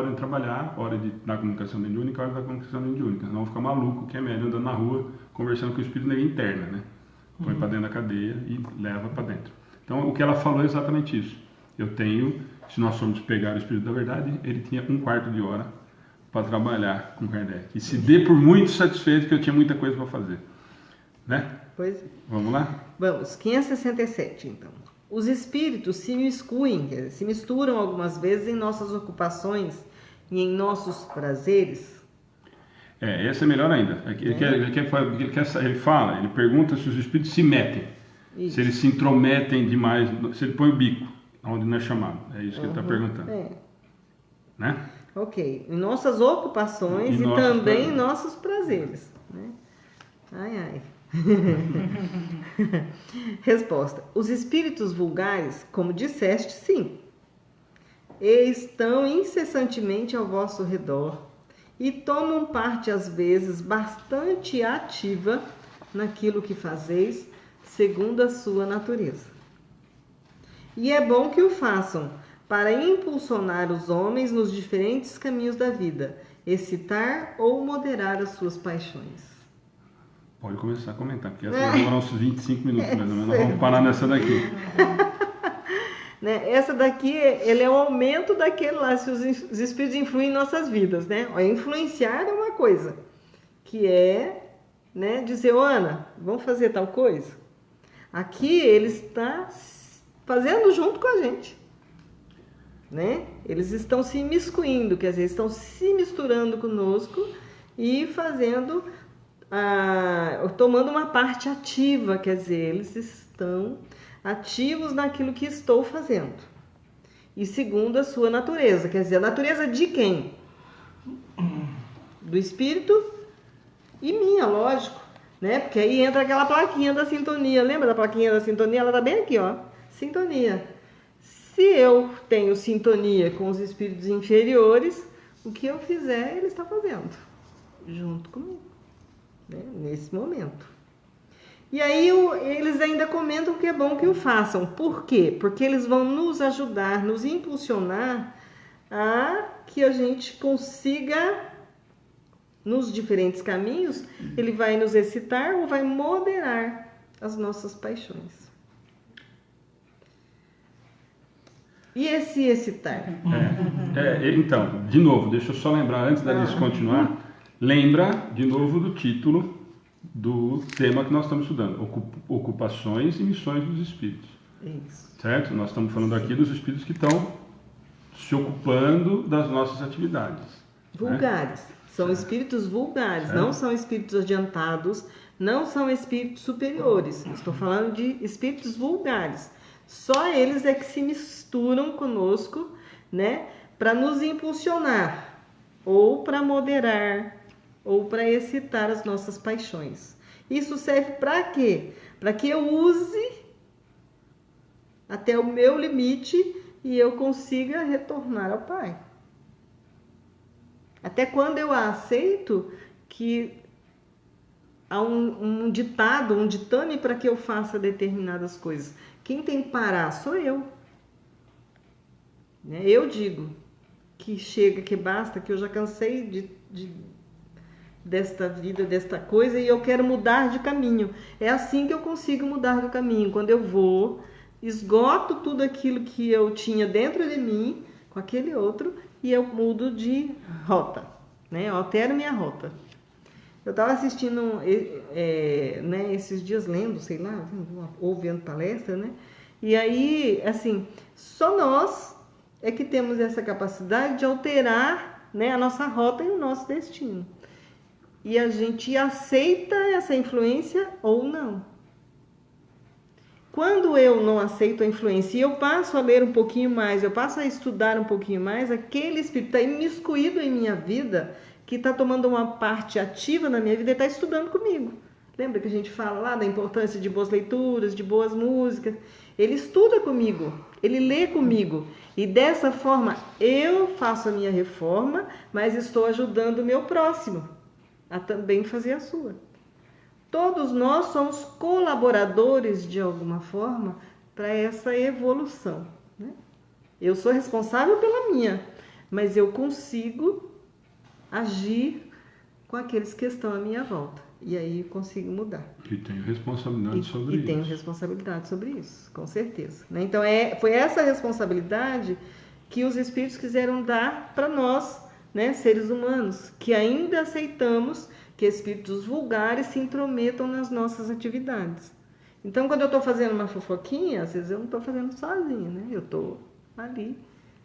hora da comunicação mediúnica, hora da comunicação mediúnica. Senão vamos ficar maluco que é médio andando na rua, conversando com o espírito interna, né? Põe para dentro da cadeia e leva para dentro. Então o que ela falou é exatamente isso. Eu tenho, se nós formos pegar o espírito da verdade, ele tinha 1/4 de hora para trabalhar com Kardec. E se dê por muito satisfeito que eu tinha muita coisa para fazer, né? Pois é. Vamos lá? Vamos, 567 então. Os espíritos se miscuem, quer dizer, se misturam algumas vezes em nossas ocupações e em nossos prazeres. Essa é melhor ainda. Ele pergunta se os espíritos se metem. Isso. Se eles se intrometem demais, se ele põe o bico, onde não é chamado. É isso que ele está perguntando. Né? Ok. Em nossas ocupações e também em nossos prazeres. Né? Ai. Resposta. Os espíritos vulgares, como disseste, sim, estão incessantemente ao vosso redor e tomam parte, às vezes, bastante ativa naquilo que fazeis, segundo a sua natureza. E é bom que o façam, para impulsionar os homens nos diferentes caminhos da vida, excitar ou moderar as suas paixões. Pode começar a comentar, porque essa vai demorar uns 25 minutos, mais ou menos. Nós vamos parar nessa daqui. Né? Essa daqui, ele é o aumento daquele lá, se os espíritos influem em nossas vidas, né? Influenciar é uma coisa, que é, né, dizer, Ana, vamos fazer tal coisa? Aqui ele está fazendo junto com a gente, né? Eles estão se imiscuindo, quer dizer, estão se misturando conosco e fazendo, tomando uma parte ativa, quer dizer, eles estão ativos naquilo que estou fazendo. E segundo a sua natureza, quer dizer, a natureza de quem? Do espírito e minha, lógico, né? Porque aí entra aquela plaquinha da sintonia. Lembra da plaquinha da sintonia? Ela tá bem aqui, ó. Sintonia. Se eu tenho sintonia com os espíritos inferiores, o que eu fizer, ele está fazendo junto comigo, né? Nesse momento. E aí eles ainda comentam que é bom que o façam. Por quê? Porque eles vão nos ajudar, nos impulsionar a que a gente consiga, nos diferentes caminhos, ele vai nos excitar ou vai moderar as nossas paixões. E esse excitar? Então, de novo, deixa eu só lembrar, antes da Alice continuar, lembra de novo do título do tema que nós estamos estudando, ocupações e missões dos espíritos. Isso. Certo? Nós estamos falando aqui dos espíritos que estão se ocupando das nossas atividades. Vulgares. Né? São espíritos vulgares, não são espíritos adiantados, não são espíritos superiores. Estou falando de espíritos vulgares. Só eles é que se misturam conosco, né, para nos impulsionar, ou para moderar, ou para excitar as nossas paixões. Isso serve para quê? Para que eu use até o meu limite e eu consiga retornar ao Pai. Até quando eu aceito que há um ditado, um ditame para que eu faça determinadas coisas. Quem tem que parar sou eu. Eu digo que chega, que basta, que eu já cansei desta vida, desta coisa, e eu quero mudar de caminho. É assim que eu consigo mudar de caminho. Quando eu vou, esgoto tudo aquilo que eu tinha dentro de mim, com aquele outro, e eu mudo de rota, né? Eu altero minha rota. Eu estava assistindo, né, esses dias lendo, sei lá, ouvindo palestra, né? E aí, assim, só nós é que temos essa capacidade de alterar, né, a nossa rota e o nosso destino. E a gente aceita essa influência ou não. Quando eu não aceito a influência e eu passo a ler um pouquinho mais, eu passo a estudar um pouquinho mais, aquele espírito está imiscuído em minha vida, que está tomando uma parte ativa na minha vida e está estudando comigo. Lembra que a gente fala lá da importância de boas leituras, de boas músicas? Ele estuda comigo, ele lê comigo. E dessa forma eu faço a minha reforma, mas estou ajudando o meu próximo a também fazer a sua. Todos nós somos colaboradores de alguma forma para essa evolução, né? Eu sou responsável pela minha, mas eu consigo agir com aqueles que estão à minha volta. E aí consigo mudar. E tenho responsabilidade sobre isso. E tenho responsabilidade sobre isso, com certeza, né? Então, foi essa responsabilidade que os Espíritos quiseram dar para nós, né, seres humanos, que ainda aceitamos que espíritos vulgares se intrometam nas nossas atividades. Então, quando eu estou fazendo uma fofoquinha, às vezes eu não estou fazendo sozinha, né? Eu estou ali,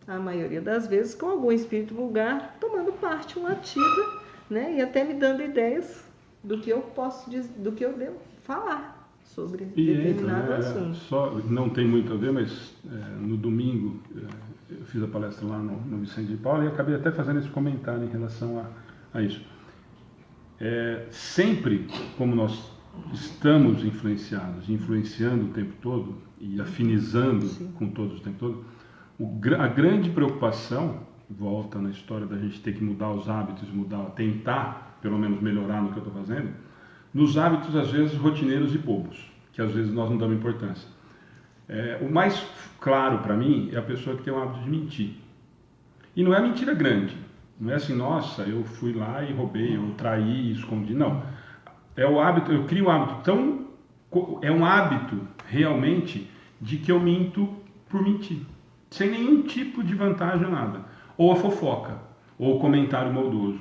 a maioria das vezes, com algum espírito vulgar, tomando parte ativa, né? E até me dando ideias do que eu posso dizer, do que eu devo falar sobre determinado assunto. Só, não tem muito a ver, mas no domingo eu fiz a palestra lá no Vicente de Paula e acabei até fazendo esse comentário em relação a isso. Sempre, como nós estamos influenciando o tempo todo e afinizando com todos o tempo todo, a grande preocupação, volta na história da gente ter que mudar os hábitos, tentar pelo menos melhorar no que eu estou fazendo, nos hábitos às vezes rotineiros e bobos, que às vezes nós não damos importância. O mais claro para mim é a pessoa que tem o hábito de mentir. E não é mentira grande. Não é assim, nossa, eu fui lá e roubei, eu traí, escondi. Não. É o hábito, eu crio um hábito é um hábito realmente de que eu minto por mentir. Sem nenhum tipo de vantagem ou nada. Ou a fofoca, ou o comentário maldoso.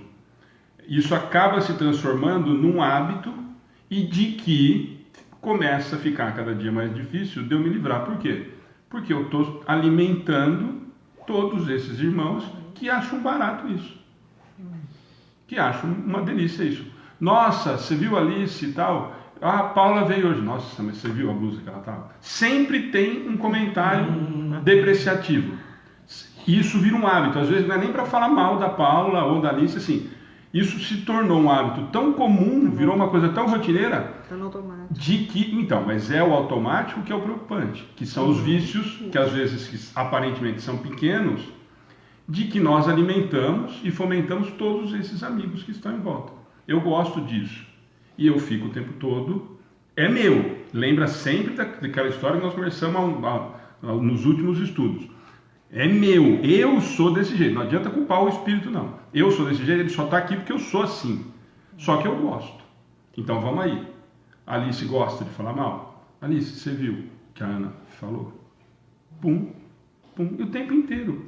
Isso acaba se transformando num hábito e de que começa a ficar cada dia mais difícil de eu me livrar. Por quê? Porque eu estou alimentando todos esses irmãos que acham barato isso. Que acham uma delícia isso. Nossa, você viu a Alice e tal? Ah, a Paula veio hoje. Nossa, mas você viu a blusa que ela estava? Sempre tem um comentário depreciativo. Isso vira um hábito. Às vezes não é nem para falar mal da Paula ou da Alice, assim. Isso se tornou um hábito tão comum, virou uma coisa tão rotineira, de que, então, mas é o automático que é o preocupante, que são os vícios, que às vezes aparentemente são pequenos, de que nós alimentamos e fomentamos todos esses amigos que estão em volta. Eu gosto disso. E eu fico o tempo todo, é meu. Lembra sempre daquela história que nós conversamos nos últimos estudos. É meu, eu sou desse jeito. Não adianta culpar o espírito, não. Eu sou desse jeito, ele só está aqui porque eu sou assim. Só que eu gosto. Então vamos aí. A Alice gosta de falar mal? Alice, você viu que a Ana falou? Pum, pum, e o tempo inteiro.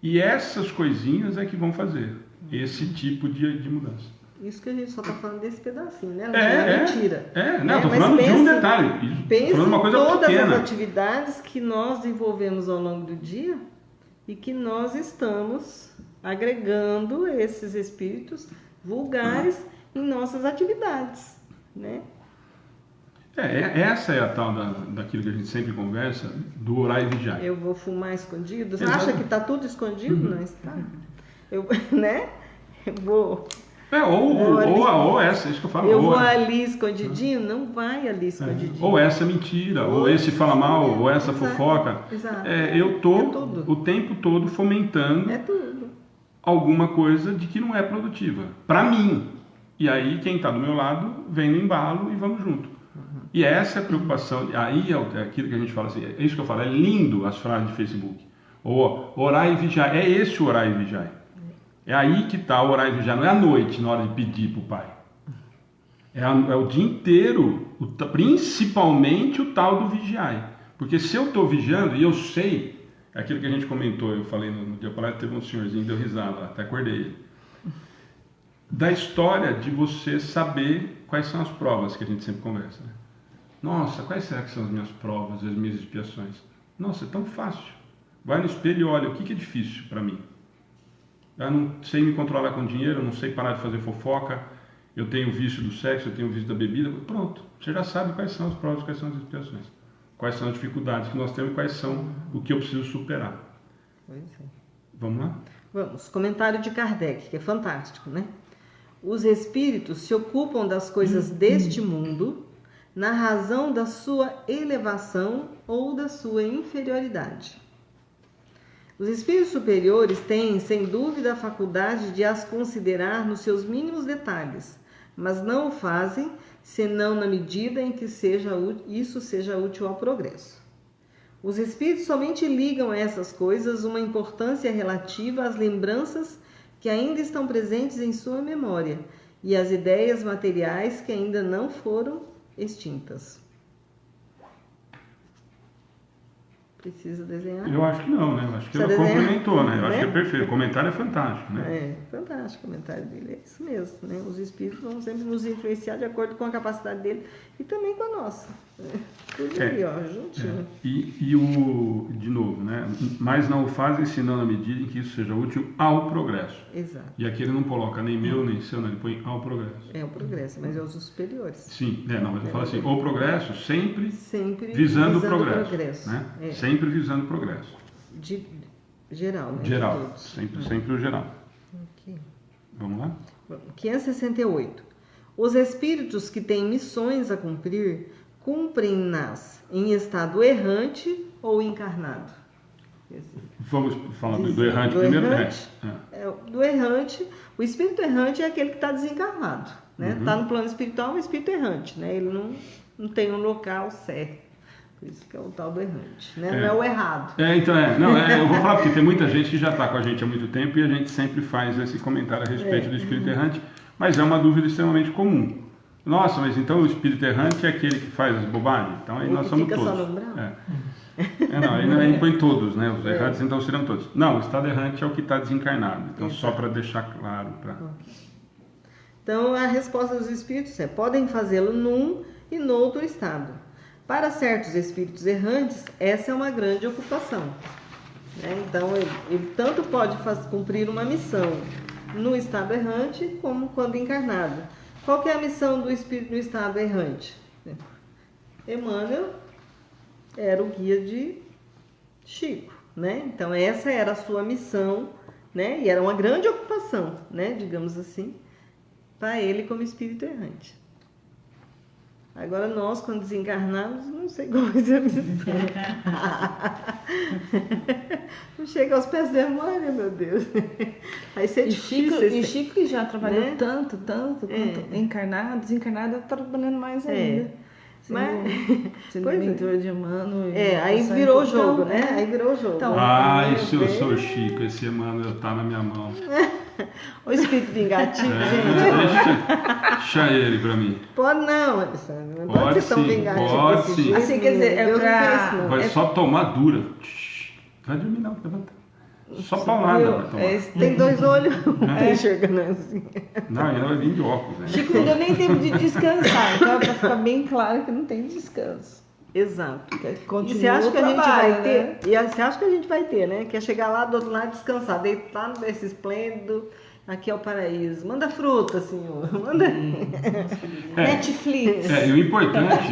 E essas coisinhas é que vão fazer esse tipo de mudança. Isso que a gente só está falando desse pedacinho, né? Não é mentira. Não, estou falando de um detalhe. Pense falando uma coisa em todas pequena. as atividades que nós desenvolvemos ao longo do dia e que nós estamos agregando esses espíritos vulgares em nossas atividades, né? Essa é a tal daquilo que a gente sempre conversa, do orar e vigiar. Eu vou fumar escondido? Você acha que está tudo escondido? Não está. Né? Eu vou... Ou essa, isso que eu falo. Eu vou ali escondidinho? Não vai ali escondidinho. Ou essa mentira, ou esse fala mal, ou essa fofoca. Exato. Eu estou o tempo todo fomentando alguma coisa de que não é produtiva. Para mim. E aí quem está do meu lado vem no embalo e vamos junto. E essa é a preocupação. Aí é aquilo que a gente fala assim, é isso que eu falo, é lindo as frases de Facebook. Ou orar e vigiar, é esse o orar e vigiar. É aí que está o orar e vigiar, não é à noite, na hora de pedir para o Pai. É o dia inteiro, principalmente o tal do vigiar. Porque se eu estou vigiando, e eu sei, é aquilo que a gente comentou, eu falei no dia passado, teve um senhorzinho que deu risada, até acordei ele. Da história de você saber quais são as provas que a gente sempre conversa. Né? Nossa, quais será que são as minhas provas, as minhas expiações? Nossa, é tão fácil. Vai no espelho e olha, o que é difícil para mim? Eu não sei me controlar com dinheiro, eu não sei parar de fazer fofoca, eu tenho o vício do sexo, eu tenho o vício da bebida. Pronto, você já sabe quais são as provas, quais são as expiações. Quais são as dificuldades que nós temos e quais são o que eu preciso superar. Pois é. Vamos lá? Vamos. Comentário de Kardec, que é fantástico, né? Os espíritos se ocupam das coisas deste mundo na razão da sua elevação ou da sua inferioridade. Os espíritos superiores têm, sem dúvida, a faculdade de as considerar nos seus mínimos detalhes, mas não o fazem senão na medida em que isso seja útil ao progresso. Os espíritos somente ligam a essas coisas uma importância relativa às lembranças que ainda estão presentes em sua memória e às ideias materiais que ainda não foram extintas. Precisa desenhar? Eu acho que não, né? Eu acho que ela Precisa desenhar? complementou, né? Eu acho Né? que é perfeito. O comentário é fantástico, né? É, fantástico o comentário dele, é isso mesmo, né? Os espíritos vão sempre nos influenciar de acordo com a capacidade dele e também com a nossa. Né? Tudo ali, ó, juntinho. De novo, né? Mas não o fazem senão na medida em que isso seja útil ao progresso. Exato. E aqui ele não coloca nem meu, nem seu, né? Ele põe ao progresso. É o progresso, mas é os superiores. Sim, não, mas eu falo assim, o progresso sempre Sempre visando o progresso. Né? É. Sempre visando o progresso. De geral, né? De Geral, todos. sempre o geral. Aqui. Vamos lá? 568. Os espíritos que têm missões a cumprir, cumprem-nas em estado errante ou encarnado. Vamos falar do errante Do primeiro? errante, do errante, o espírito errante é aquele que está desencarnado. Né? Está no plano espiritual, um espírito errante. Né? Ele não tem um local certo. Por isso que é o tal do errante. Né? Não é o errado. Eu vou falar porque tem muita gente que já está com a gente há muito tempo e a gente sempre faz esse comentário a respeito do espírito errante, mas é uma dúvida extremamente comum. Nossa, mas então o espírito errante é aquele que faz as bobagens? Então aí nós somos fica todos. só no umbral? Aí põe todos, né? Os errantes então serão todos. Não, o estado errante é o que está desencarnado. Então só para deixar claro. Então a resposta dos espíritos é: podem fazê-lo num e noutro estado. Para certos espíritos errantes, essa é uma grande ocupação. Né? Então ele tanto pode cumprir uma missão no estado errante como quando encarnado. Qual que é a missão do espírito no estado errante? Emmanuel era o guia de Chico, né? Então essa era a sua missão, né? E era uma grande ocupação, né? Digamos assim, para ele como espírito errante. Agora nós, quando desencarnamos, não sei qual vai ser a missão. Não chega aos pés da Emmanuel, meu Deus. Aí ser difícil. E Chico que já trabalhou né? tanto, quanto encarnado, desencarnado, está trabalhando mais ainda. Sendo mentor de Emmanuel. Aí virou o jogo, né? Aí virou o jogo. Então, se eu sou Chico, esse Emmanuel está na minha mão. O espírito vingativo, gente. Deixa ele para mim. Pode não, Alessandra. Não pode ser tão vingativo. Pode sim. Assim, quer dizer, Vai só tomar dura. Vai dormir não, levanta. Só paulada vai tomar. Tem 2 olhos, não tá enxergando assim. Não, ela vai vir de óculos, né? Chico não deu nem tempo de descansar, então para ficar bem claro que não tem descanso. Exato. Continua E você acha que a gente trabalho, vai ter? E você acha que a gente vai ter, né? Que é chegar lá do outro lado, descansar, deitar no berço esplêndido. Aqui é o paraíso. Manda fruta, senhor. Manda. Netflix. E o importante,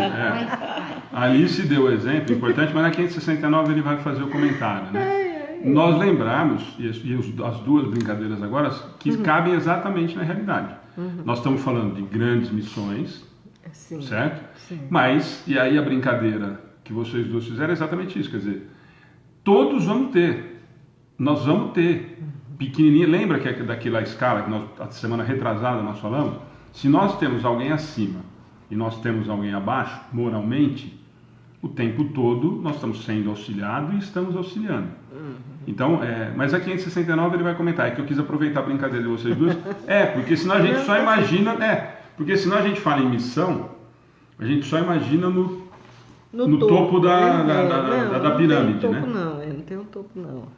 Alice deu o exemplo, importante, mas na 569 ele vai fazer o comentário, né? Nós lembramos, e as duas brincadeiras agora, que cabem exatamente na realidade. Nós estamos falando de grandes missões, Sim. certo? Sim. Mas, e aí a brincadeira que vocês dois fizeram é exatamente isso, quer dizer, todos vamos ter, nós vamos ter, pequenininha, lembra que é daquela escala que nós, a semana retrasada nós falamos? Se nós temos alguém acima e nós temos alguém abaixo, moralmente, o tempo todo nós estamos sendo auxiliados e estamos auxiliando. Então, mas a 569 ele vai comentar, é que eu quis aproveitar a brincadeira de vocês duas, porque senão a gente só imagina, porque senão a gente fala em missão, a gente só imagina no topo da pirâmide, né? Não tem um topo não.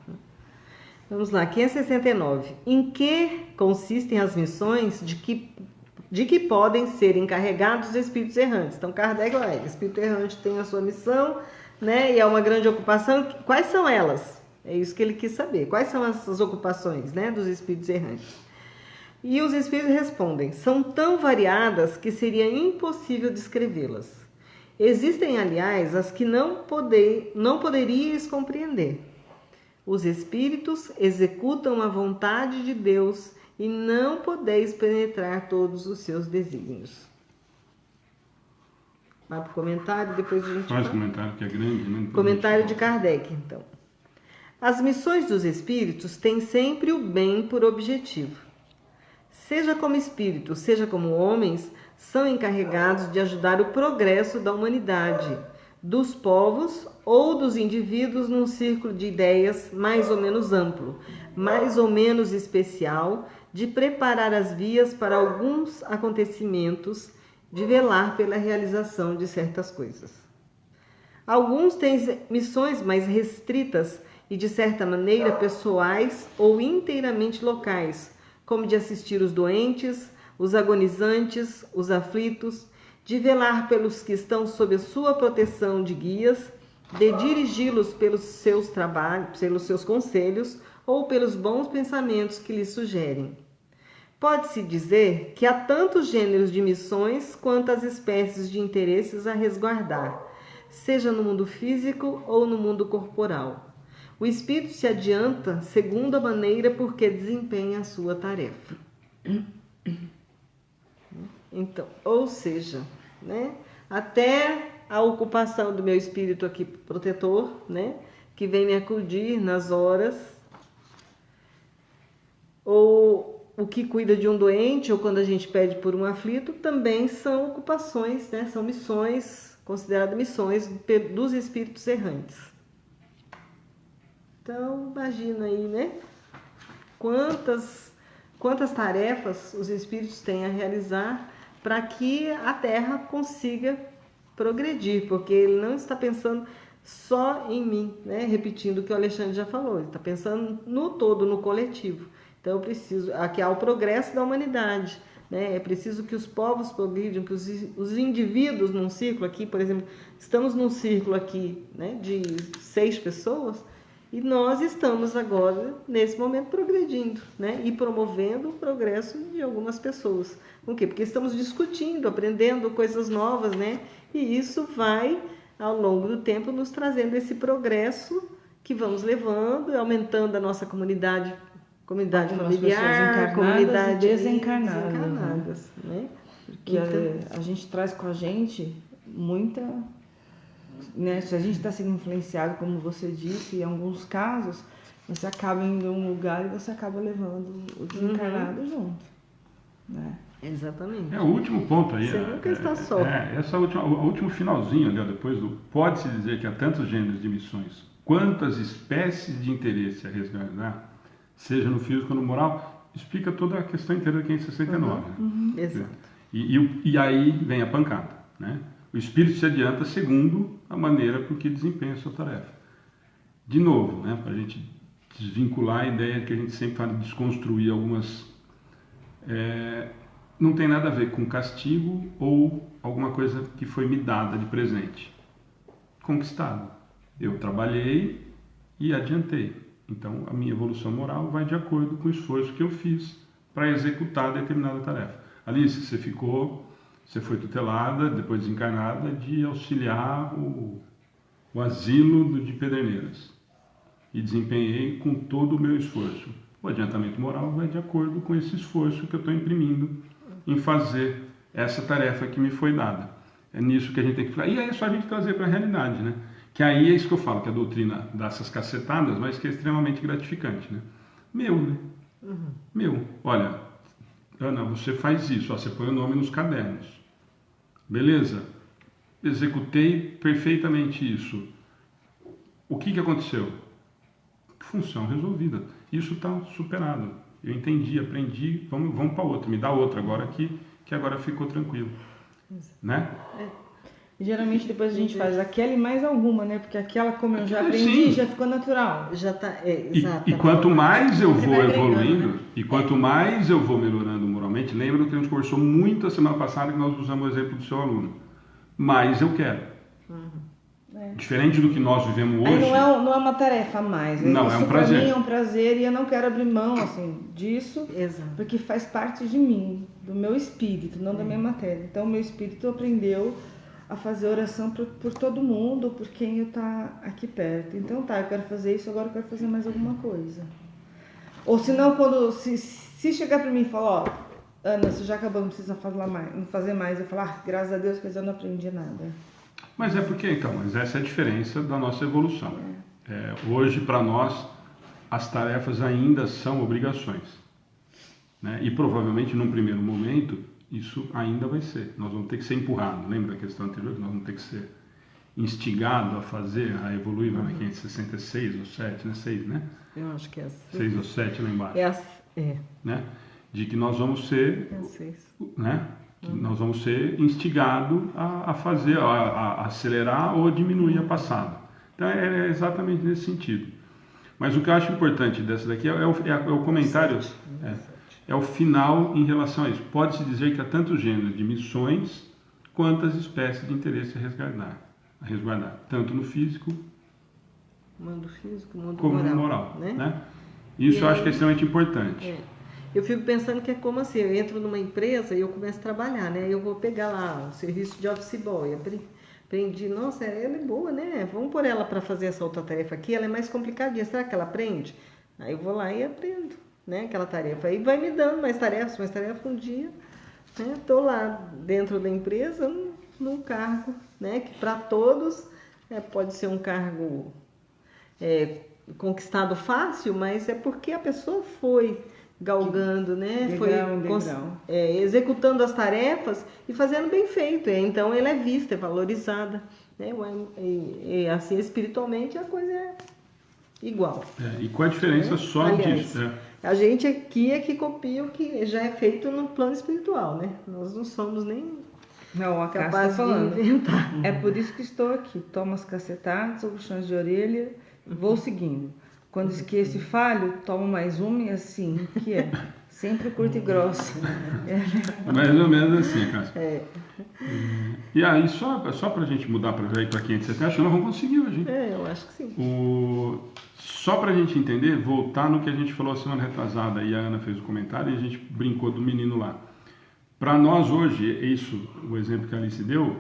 Vamos lá, 569. Em que consistem as missões de que podem ser encarregados os espíritos errantes? Então, Kardec, espírito errante tem a sua missão, né? E é uma grande ocupação. Quais são elas? É isso que ele quis saber. Quais são essas ocupações, né, dos espíritos errantes? E os espíritos respondem: são tão variadas que seria impossível descrevê-las. Existem, aliás, as que não poderíeis compreender. Os espíritos executam a vontade de Deus e não podeis penetrar todos os seus desígnios. Vai para o comentário, depois a gente faz comentário que é grande, né? Comentário de Kardec, então. As missões dos espíritos têm sempre o bem por objetivo. seja como espírito, seja como homens, são encarregados de ajudar o progresso da humanidade, dos povos ou dos indivíduos num círculo de ideias mais ou menos amplo, mais ou menos especial, de preparar as vias para alguns acontecimentos, de velar pela realização de certas coisas. Alguns têm missões mais restritas e, de certa maneira, pessoais ou inteiramente locais, como de assistir os doentes, os agonizantes, os aflitos, de velar pelos que estão sob a sua proteção de guias, de dirigi-los pelos seus trabalhos, pelos seus conselhos ou pelos bons pensamentos que lhes sugerem. Pode-se dizer que há tantos gêneros de missões quanto as espécies de interesses a resguardar, seja no mundo físico ou no mundo corporal. O espírito se adianta segundo a maneira por que desempenha a sua tarefa. Então, ou seja, né, até a ocupação do meu espírito aqui protetor, né, que vem me acudir nas horas, ou o que cuida de um doente, ou quando a gente pede por um aflito, também são ocupações, né, são missões, consideradas missões dos espíritos errantes. Então, imagina aí, né, quantas tarefas os espíritos têm a realizar para que a Terra consiga progredir, porque ele não está pensando só em mim, né? Repetindo o que o Alexandre já falou, ele está pensando no todo, no coletivo. Então eu preciso, aqui há o progresso da humanidade, né? É preciso que os povos progridam, que os indivíduos num círculo aqui, por exemplo, estamos num círculo aqui, né, de 6 pessoas, e nós estamos agora, nesse momento, progredindo, né? E promovendo o progresso de algumas pessoas. Por quê? Porque estamos discutindo, aprendendo coisas novas, né? E isso vai, ao longo do tempo, nos trazendo esse progresso que vamos levando, aumentando a nossa comunidade familiar, comunidade desencarnadas, né? Porque a gente traz com a gente muita... Né? Se a gente está sendo influenciado, como você disse, em alguns casos, você acaba indo em um lugar e você acaba levando o desencarnado junto. Né? Exatamente. O último ponto aí. Você nunca está só. O último finalzinho ali, depois do. Pode-se dizer que há tantos gêneros de missões, quantas espécies de interesse a resguardar, seja no físico ou no moral, explica toda a questão inteira da 569. Exato. E aí vem a pancada, né? O espírito se adianta segundo a maneira por que desempenha a sua tarefa. De novo, né, para a gente desvincular a ideia que a gente sempre fala de desconstruir algumas... não tem nada a ver com castigo ou alguma coisa que foi me dada de presente. Conquistado. Eu trabalhei e adiantei. Então, a minha evolução moral vai de acordo com o esforço que eu fiz para executar determinada tarefa. Alice, você foi tutelada, depois desencarnada, de auxiliar o asilo de Pederneiras. E desempenhei com todo o meu esforço. O adiantamento moral vai de acordo com esse esforço que eu estou imprimindo em fazer essa tarefa que me foi dada. É nisso que a gente tem que falar. E aí é só a gente trazer para a realidade, né? Que aí é isso que eu falo, que a doutrina dá essas cacetadas, mas que é extremamente gratificante, né? Né? Meu. Olha, Ana, você faz isso, você põe o nome nos cadernos. Beleza? Executei perfeitamente isso. O que aconteceu? Função resolvida. Isso está superado. Eu entendi, aprendi, vamos para outra. Me dá outra agora que agora ficou tranquilo. Né? E geralmente depois a gente faz aquela e mais alguma, né? Porque aquela, como eu já aprendi, já ficou natural. Já tá, exato. E quanto mais eu vou evoluindo, e quanto mais eu vou melhorando moralmente, lembra do que a gente conversou muito a semana passada, que nós usamos o exemplo do seu aluno. Mais eu quero. Diferente do que nós vivemos hoje. Aí não é uma tarefa a mais. Não, isso é um prazer. Para mim é um prazer e eu não quero abrir mão assim, disso. Exato. Porque faz parte de mim, do meu espírito, não da minha matéria. Então o meu espírito aprendeu a fazer oração por todo mundo, por quem está aqui perto. Então eu quero fazer isso, agora eu quero fazer mais alguma coisa. Ou senão, se chegar para mim e falar, ó, Ana, você já acabou, não precisa fazer mais. Eu falar, graças a Deus, que eu não aprendi nada. Mas mas essa é a diferença da nossa evolução. Hoje, para nós, as tarefas ainda são obrigações. né? E provavelmente, num primeiro momento, isso ainda vai ser. Nós vamos ter que ser empurrados. Lembra da questão anterior? Nós vamos ter que ser instigado a fazer, a evoluir, lá na 566 ou 7, né? 6, né? Eu acho que é 6 ou 7 lá embaixo. É Né? De que nós vamos ser, 6. né? Que nós vamos ser instigados a fazer, a acelerar ou diminuir a passada. Então é exatamente nesse sentido. Mas o que eu acho importante dessa daqui é o comentário, é o final em relação a isso. Pode-se dizer que há tantos gêneros de missões quantas espécies de interesse a resguardar, tanto no físico Mundo físico, mundo como moral, no moral. né? Né? Isso eu acho que é extremamente importante. Eu fico pensando que é como assim, eu entro numa empresa e eu começo a trabalhar, né? Eu vou pegar lá o serviço de office boy, aprendi, nossa, ela é boa, né? Vamos pôr ela para fazer essa outra tarefa aqui, ela é mais complicadinha, será que ela aprende? Aí eu vou lá e aprendo, né? Aquela tarefa. Aí vai me dando mais tarefas um dia, né? Tô lá dentro da empresa, num cargo, né? Que para todos pode ser um cargo conquistado fácil, mas é porque a pessoa foi galgando, né? Degrau em degrau. Executando as tarefas e fazendo bem feito. Então ela é vista, é valorizada, né? E assim espiritualmente a coisa é igual. E qual a diferença só Aliás, disso? a gente aqui é que copia o que já é feito no plano espiritual, né? Nós não somos nem Não, a Cássia está capazes de falando. inventar. É por isso que estou aqui. Tomo as cacetadas, ou puxões de orelha, vou seguindo. Quando esqueço e falho, tomo mais uma e assim, que é sempre curto e grosso. Mais ou menos assim, Cássia. E aí, só para a gente mudar para já ir para 570, acho que nós vamos conseguir hoje. Hein? Eu acho que sim. Só para a gente entender, voltar no que a gente falou a semana retrasada, e a Ana fez o comentário e a gente brincou do menino lá. Para nós hoje, isso, o exemplo que a Alice deu,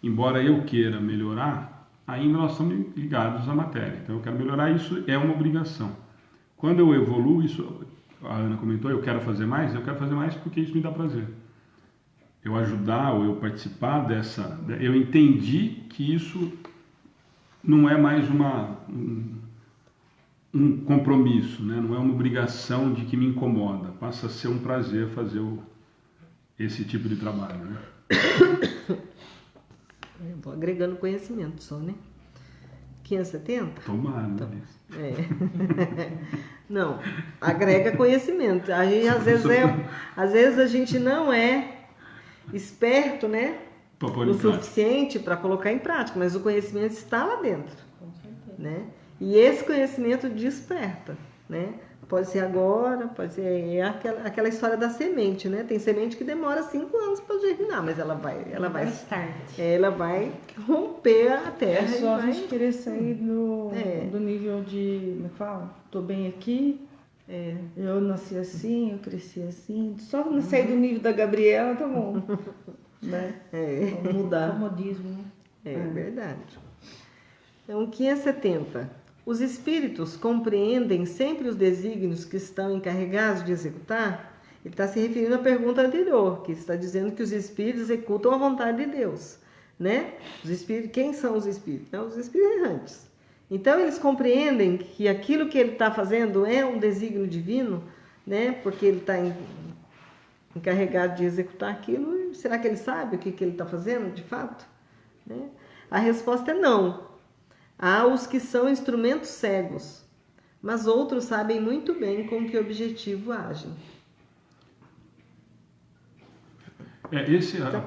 embora eu queira melhorar, ainda nós estamos ligados à matéria. Então eu quero melhorar, isso é uma obrigação. Quando eu evoluo, isso, a Ana comentou, eu quero fazer mais porque isso me dá prazer. Eu ajudar ou eu participar dessa... Eu entendi que isso não é mais um compromisso, né? Não é uma obrigação de que me incomoda. Passa a ser um prazer fazer esse tipo de trabalho, né? Eu vou agregando conhecimento só, né? 570? Tomara, Então, né? Não, agrega conhecimento. A gente, às vezes a gente não é esperto, né? O suficiente para colocar em prática, mas o conhecimento está lá dentro. Com certeza. Né? E esse conhecimento desperta, né? Pode ser agora, pode ser aquela história da semente, né? Tem semente que demora 5 anos para germinar, mas ela vai start. Ela vai romper a terra. É só a e vai... gente querer sair do nível de, como é que fala? Tô bem aqui, eu nasci assim, eu cresci assim. Só sair do nível da Gabriela, tá bom. Né? Vamos mudar. Comodismo, né? É verdade. Então, 570. Os espíritos compreendem sempre os desígnios que estão encarregados de executar? Ele está se referindo à pergunta anterior, que está dizendo que os espíritos executam a vontade de Deus, né? Os espíritos, quem são os espíritos? Então, os espíritos errantes. Então, eles compreendem que aquilo que ele está fazendo é um desígnio divino, né? Porque ele está encarregado de executar aquilo. Será que ele sabe o que ele está fazendo, de fato? Né? A resposta é não. Há os que são instrumentos cegos, mas outros sabem muito bem com que objetivo agem.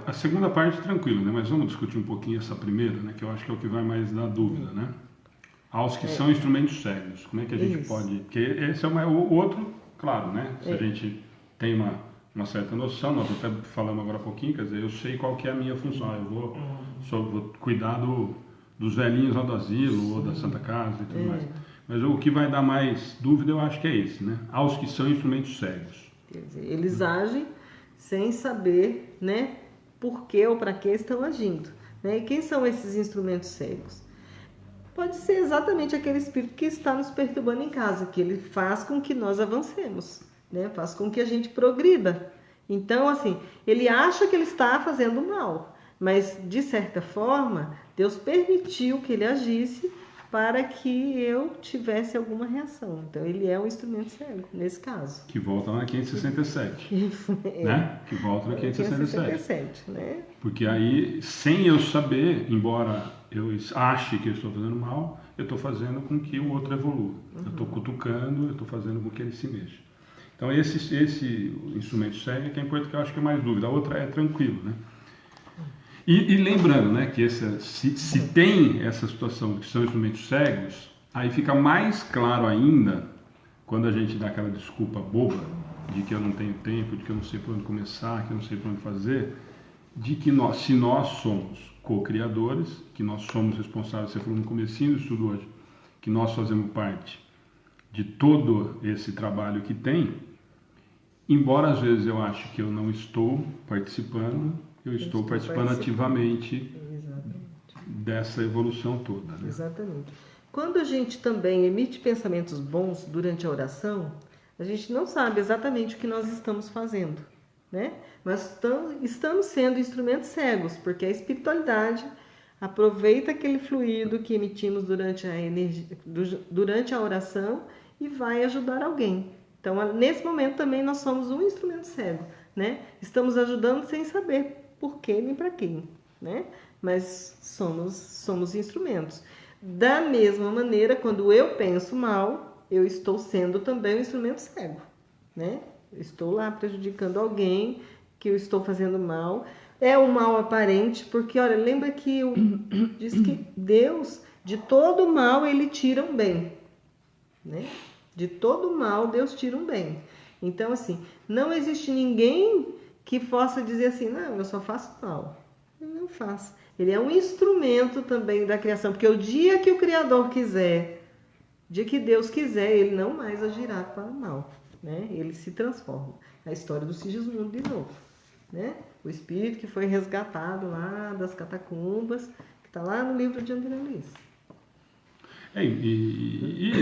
A segunda parte tranquilo, né? Mas vamos discutir um pouquinho essa primeira, né? Que eu acho que é o que vai mais dar dúvida, né? Aos que são instrumentos cegos. Como é que a gente pode... Porque esse é o outro, claro, né? Se a gente tem uma certa noção, nós até falamos agora há pouquinho, quer dizer, eu sei qual que é a minha função. Eu vou cuidar dos velhinhos lá do asilo ou da Santa Casa e tudo mais. Mas o que vai dar mais dúvida eu acho que é esse, né? Aos que são instrumentos cegos. Quer dizer, eles agem sem saber, né, por que ou para que estão agindo. Né? E quem são esses instrumentos cegos? Pode ser exatamente aquele espírito que está nos perturbando em casa, que ele faz com que nós avancemos, né? Faz com que a gente progrida. Então, assim, ele acha que ele está fazendo mal, mas, de certa forma, Deus permitiu que ele agisse para que eu tivesse alguma reação. Então, ele é um instrumento cego, nesse caso. Que volta lá na 567, né? Que volta na 567. Né? Porque aí, sem eu saber, embora eu ache que eu estou fazendo mal, eu estou fazendo com que o outro evolua. Eu estou cutucando, eu estou fazendo com que ele se mexa. Então, esse instrumento cego que é importante, que eu acho que é mais dúvida. A outra é tranquilo, né? E lembrando, né, que se tem essa situação que são instrumentos cegos, aí fica mais claro ainda quando a gente dá aquela desculpa boba de que eu não tenho tempo, de que eu não sei por onde começar, que eu não sei por onde fazer, de que se nós somos co-criadores, que nós somos responsáveis, você falou no comecinho do estudo hoje, que nós fazemos parte de todo esse trabalho que tem, embora às vezes eu ache que eu não estou participando, eu estou participando ativamente dessa evolução toda. Né? Exatamente. Quando a gente também emite pensamentos bons durante a oração, a gente não sabe exatamente o que nós estamos fazendo, né? Mas estamos sendo instrumentos cegos, porque a espiritualidade aproveita aquele fluido que emitimos durante a oração e vai ajudar alguém. Então, nesse momento também nós somos um instrumento cego, né? Estamos ajudando sem saber por quê nem para quem, né? Mas somos instrumentos. Da mesma maneira, quando eu penso mal, eu estou sendo também um instrumento cego, né? Eu estou lá prejudicando alguém, que eu estou fazendo mal. É um mal aparente, porque, olha, lembra que diz que Deus, de todo mal, ele tira um bem, né? De todo mal, Deus tira um bem. Então, assim, não existe ninguém que possa dizer assim, não, eu só faço mal. Ele não faz. Ele é um instrumento também da criação, porque o dia que o Criador quiser, o dia que Deus quiser, ele não mais agirá para o mal, né? Ele se transforma. A história do Sigismundo de novo, né? O espírito que foi resgatado lá das catacumbas, que está lá no livro de André Luiz. E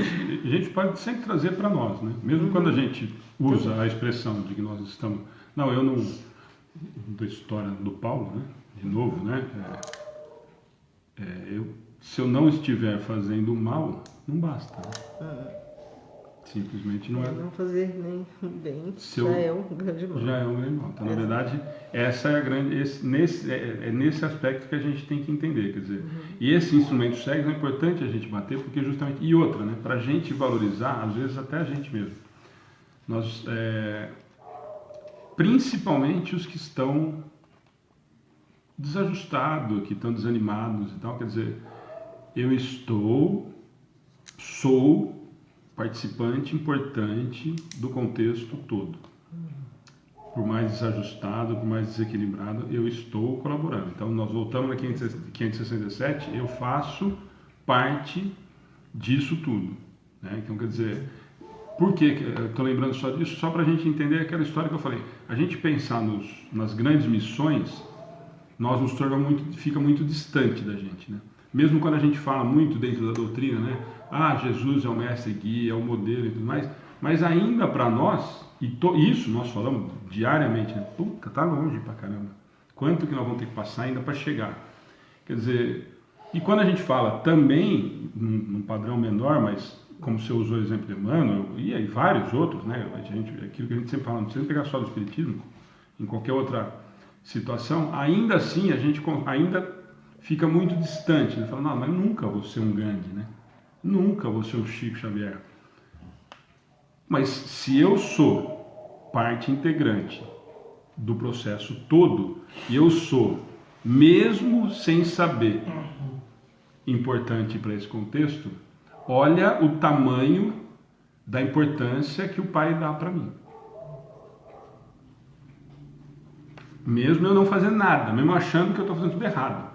a gente pode sempre trazer para nós, né? Mesmo quando a gente usa a expressão de que nós estamos... Não, eu não... Da história do Paulo, né? De novo, né? Se eu não estiver fazendo mal, não basta. Né? Simplesmente não é. Não fazer nem bem já é um grande mal. Já é um grande mal. Então, na verdade, essa é a grande. Nesse aspecto que a gente tem que entender. Quer dizer, e esse instrumento cego é importante a gente bater, porque justamente. E outra, né? Para a gente valorizar, às vezes até a gente mesmo. Nós. Principalmente os que estão desajustados, que estão desanimados e tal. Quer dizer, eu sou participante importante do contexto todo. Por mais desajustado, por mais desequilibrado, eu estou colaborando. Então, nós voltamos na 567, eu faço parte disso tudo. Né? Então, quer dizer, por que eu estou lembrando só disso? Só para a gente entender aquela história que eu falei. A gente pensar nas grandes missões, nós nos tornamos fica muito distante da gente, né? Mesmo quando a gente fala muito dentro da doutrina, né? Ah, Jesus é o mestre guia, é o modelo e tudo mais, mas ainda para nós, isso nós falamos diariamente, né? Puta, tá longe pra caramba. Quanto que nós vamos ter que passar ainda para chegar? Quer dizer, e quando a gente fala também, num padrão menor, mas como você usou o exemplo de Emmanuel, e aí vários outros, né? Aquilo que a gente sempre fala, não precisa pegar só do Espiritismo, em qualquer outra situação, ainda assim a gente ainda fica muito distante, né? Fala, não, mas nunca vou ser um grande, né? Nunca vou ser um Chico Xavier. Mas se eu sou parte integrante do processo todo, e eu sou, mesmo sem saber, importante para esse contexto, olha o tamanho da importância que o Pai dá para mim. Mesmo eu não fazendo nada, mesmo achando que eu estou fazendo tudo errado.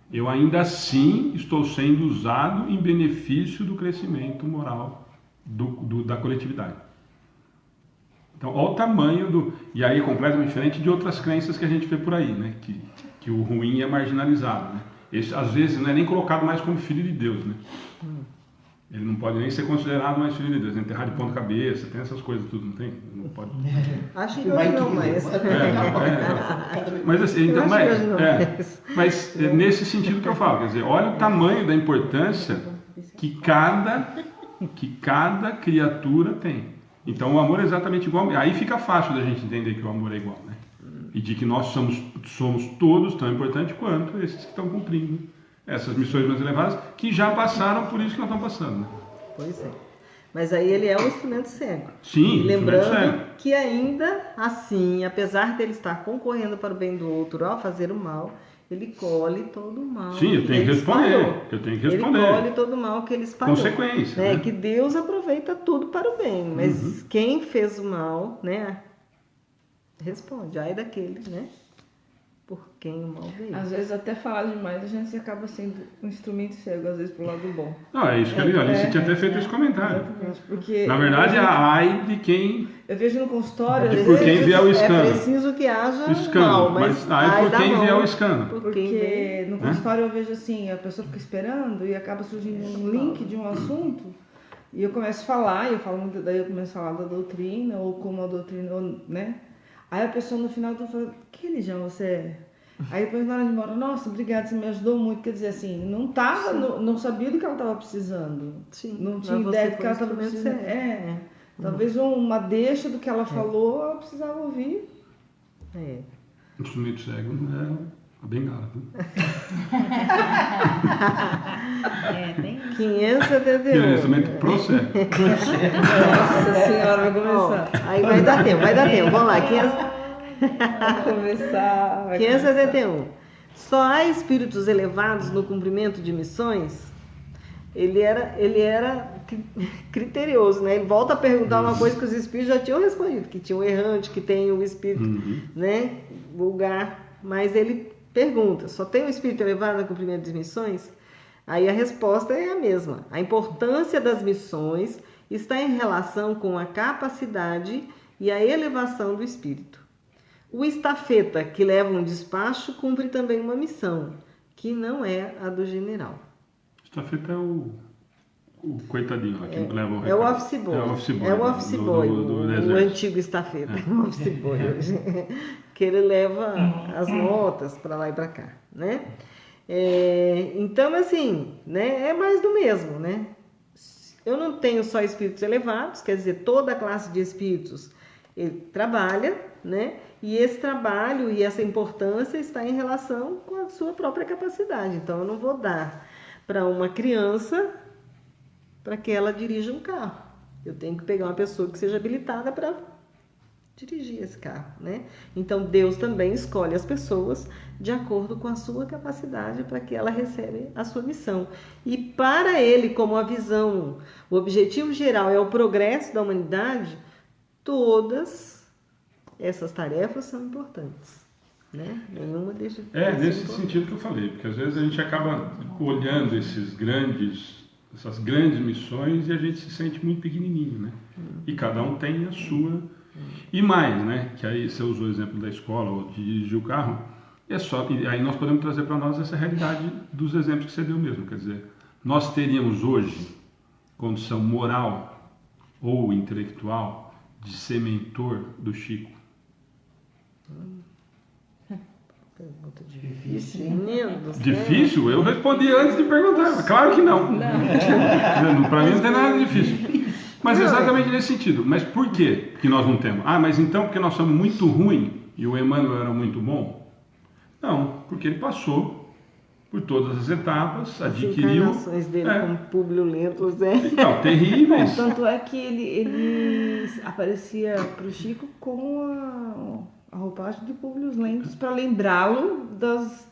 Eu ainda assim estou sendo usado em benefício do crescimento moral da coletividade. Então, olha o tamanho e aí é completamente diferente de outras crenças que a gente vê por aí, né? Que o ruim é marginalizado, né? Esse, às vezes, não é nem colocado mais como filho de Deus, né? Ele não pode nem ser considerado mais filho de Deus, enterrar de ponta cabeça, tem essas coisas tudo, não tem? Não pode. Acho que hoje não mais. Mas assim, então, mas nesse sentido que eu falo, quer dizer, olha o tamanho da importância que cada criatura tem. Então o amor é exatamente igual. Aí fica fácil da gente entender que o amor é igual, né? E de que nós somos todos tão importantes quanto esses que estão cumprindo essas missões mais elevadas, que já passaram por isso que nós estamos passando, né? Pois é. Mas aí ele é um instrumento cego. Sim, e lembrando instrumento cego. que ainda assim, apesar dele estar concorrendo para o bem do outro ao fazer o mal, ele colhe todo o mal. Sim, eu tenho que responder. Eu tenho que responder. Ele colhe todo o mal que ele espalhou. Consequência. Né? Né? Que Deus aproveita tudo para o bem. Mas quem fez o mal, né? Responde. Ai daquele, né? Por quem o mal veio. Às vezes até falar demais, a gente acaba sendo um instrumento cego, às vezes pro lado bom. Não, é isso que a Alice tinha até feito esse comentário. Exatamente, porque Na verdade, é a ai de quem... eu vejo no consultório, De às por vezes, quem vier o escândalo. É preciso que haja Escândalo, mal, mas ai por da quem mão. vier o escândalo. Por quem porque vem. no consultório eu vejo assim, a pessoa fica esperando e acaba surgindo um link de um assunto e eu começo a falar, daí eu começo a falar da doutrina, ou como a doutrina, né? Aí a pessoa no final tá falando, que religião você é? Aí depois na hora de embora, nossa, obrigada, você me ajudou muito. Quer dizer assim, não sabia do que ela estava precisando. Sim, Não tinha mas ideia você do que ela foi estava instrumento precisando. certo. Talvez uma deixa do que ela falou, ela precisava ouvir. É. Instrumento cego não é a bengala. Viu? Tem 571. Instrumento pro cego. Nossa senhora, vai começar. Ó, aí vai dar tempo. Vamos lá, 500... Vai começar. 571. Só há espíritos elevados no cumprimento de missões? Ele era criterioso, né? Ele volta a perguntar uma coisa que os espíritos já tinham respondido, que tinha o errante, que tem o espírito, né, vulgar, mas ele pergunta, só tem o espírito elevado no cumprimento de missões? Aí a resposta é a mesma. A importância das missões está em relação com a capacidade e a elevação do espírito. O estafeta, que leva um despacho, cumpre também uma missão, que não é a do general. Estafeta é o coitadinho lá, que não leva o recado. É o office boy. É o office boy. É o office boy, o exército. antigo estafeta. O office boy hoje. Que ele leva as notas para lá e para cá, né? Então, assim, né, é mais do mesmo, né? Eu não tenho só espíritos elevados, quer dizer, toda a classe de espíritos ele trabalha, né? E esse trabalho e essa importância está em relação com a sua própria capacidade. Então, eu não vou dar para uma criança para que ela dirija um carro. Eu tenho que pegar uma pessoa que seja habilitada para dirigir esse carro, né? Então, Deus também escolhe as pessoas de acordo com a sua capacidade para que ela receba a sua missão. E para ele, como a visão, o objetivo geral é o progresso da humanidade, todas essas tarefas são importantes, né? Nenhuma deixa de ser nesse importante. sentido que eu falei, porque às vezes a gente acaba olhando essas grandes missões e a gente se sente muito pequenininho, né? E cada um tem a sua. E mais, né? Que aí você usou o exemplo da escola ou de dirigir o carro, e aí nós podemos trazer para nós essa realidade dos exemplos que você deu mesmo. Quer dizer, nós teríamos hoje condição moral ou intelectual de ser mentor do Chico? Pergunta difícil, menino do céu. Difícil? Eu respondi antes de perguntar. Claro que não. Para mim não tem nada difícil. Mas exatamente nesse sentido. Mas por que nós não temos? Mas então porque nós somos muito ruins e o Emmanuel era muito bom? Não, porque ele passou por todas as etapas, adquiriu... As encarnações dele como Públio Lentulus, Não, terríveis. Tanto é que ele aparecia pro Chico com a roupagem de Públio Lentulus para lembrá-lo das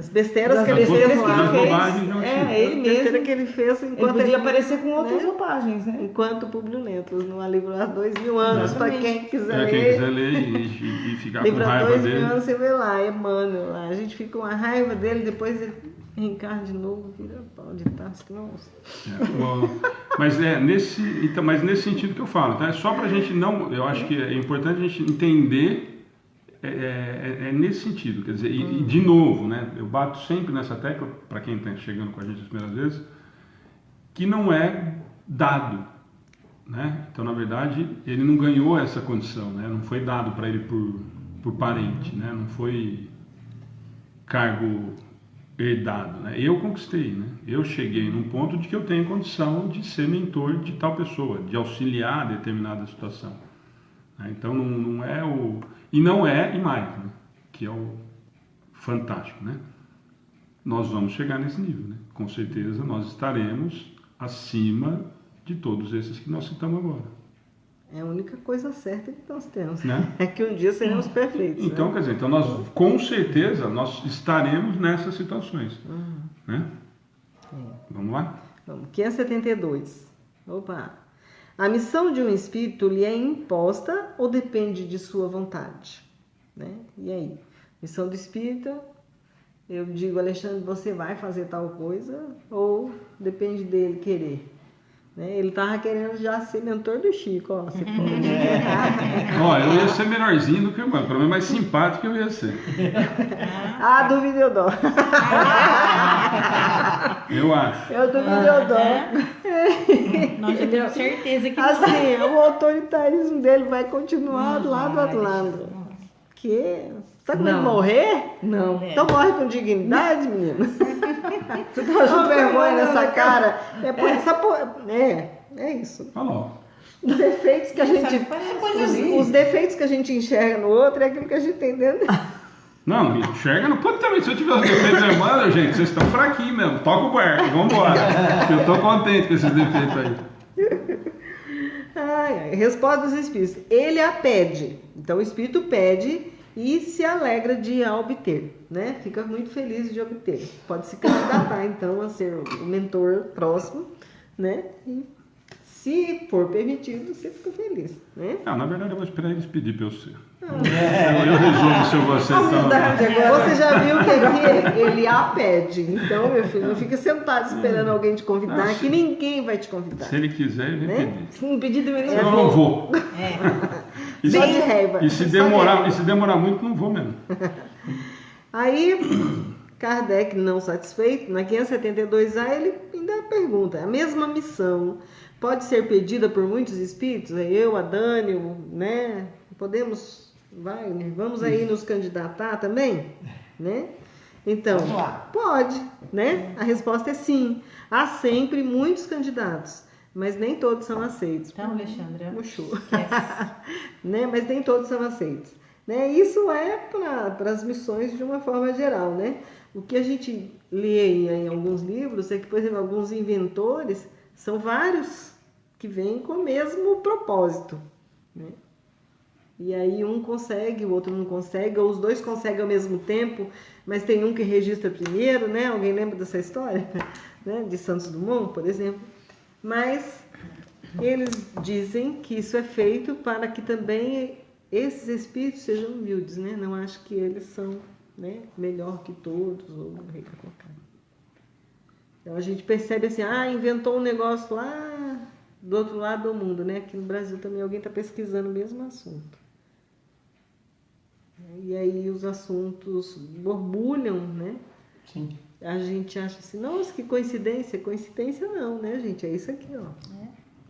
besteiras que ele besteiras fez que lá. ele fez. bobagens de um Chico. Ele Besteira mesmo. que ele fez Ele enquanto podia aparecer com outras né? roupagens, né? Enquanto Públio Lentulus, numa livro há 2000 anos, para quem quiser Quem ler. quiser ler e ficar com Livro há raiva 2000 dele. anos, você vê lá, Emmanuel lá. A gente fica com a raiva dele, depois ele reencarna de novo, vira pau de tasca. Nossa. Mas nesse sentido que eu falo, tá? É só para a gente não... Eu acho que é importante a gente entender nesse sentido, quer dizer, e de novo, né? Eu bato sempre nessa tecla, para quem está chegando com a gente as primeiras vezes, que não é dado, né? Então, na verdade, ele não ganhou essa condição, né? Não foi dado para ele por parente, né? Não foi cargo herdado, né? Eu conquistei, né? Eu cheguei num ponto de que eu tenho condição de ser mentor de tal pessoa, de auxiliar determinada situação. Né? Então não é o... E não é Imaico, né? Que é o fantástico, né? Nós vamos chegar nesse nível, né? Com certeza nós estaremos acima de todos esses que nós citamos agora. É a única coisa certa que nós temos. Né? É que um dia seremos perfeitos. Então, né? quer dizer, então nós, com certeza, nós estaremos nessas situações. Né? Vamos lá? Vamos, 572. Opa! A missão de um espírito lhe é imposta ou depende de sua vontade? Né? E aí? Missão do espírito, eu digo, Alexandre, você vai fazer tal coisa ou depende dele querer? Né? Ele estava querendo já ser mentor do Chico, ó. Você pode. Ó, eu ia ser melhorzinho do que o mano, pelo menos mais simpático eu ia ser. Ah, duvido eu dou. Eu acho. Eu duvido eu dou. Nós já temos certeza que Assim, o autoritarismo dele vai continuar do lado a lado. Que? Tá com medo de morrer? Não. Então morre com dignidade, menino. Você tá achando vergonha nessa cara? É por essa é isso. Falou. Os defeitos que a gente. Os defeitos que a gente enxerga no outro é aquilo que a gente tem dentro. Não, enxerga no ponto também. Se eu tiver os defeitos, mano, gente, vocês estão fraquinhos mesmo. Toca o barco, vambora. Eu tô contente com esses defeitos aí. Resposta dos espíritos. Ele a pede. Então o espírito pede e se alegra de a obter, né? Fica muito feliz de obter. Pode se candidatar, então, a ser o mentor próximo, né? E se for permitido, você fica feliz, né? Na verdade, eu vou esperar eles pedir pra eu ser. Eu resolvo se eu vou ser. Você já viu que aqui ele a pede. Então, meu filho, não fica sentado esperando alguém te convidar, que ninguém vai te convidar. Se ele quiser, ele vai pedir. Se não pedir, também não Eu não vou. Só de raiva. E se demorar muito, não vou mesmo. Aí, Kardec, não satisfeito, na 572A, ele ainda pergunta: a mesma missão pode ser pedida por muitos espíritos? Eu, a Dani, né? Vamos aí nos candidatar também? Né? Então, pode, né? A resposta é sim. Há sempre muitos candidatos, mas nem todos são aceitos. Então, Alexandre, né? Mas nem todos são aceitos. Né? Isso é para as missões de uma forma geral, né? O que a gente lê em alguns livros é que, por exemplo, alguns inventores são vários que vêm com o mesmo propósito, né? E aí um consegue, o outro não consegue, ou os dois conseguem ao mesmo tempo, mas tem um que registra primeiro, né? Alguém lembra dessa história? Né? De Santos Dumont, por exemplo. Mas eles dizem que isso é feito para que também esses espíritos sejam humildes, né? Não acho que eles são, né, melhor que todos, ou então a gente percebe assim, inventou um negócio lá do outro lado do mundo, né? Aqui no Brasil também alguém está pesquisando o mesmo assunto. E aí os assuntos borbulham, né? Sim. A gente acha assim, nossa, que coincidência. Coincidência não, né, gente? É isso aqui, ó.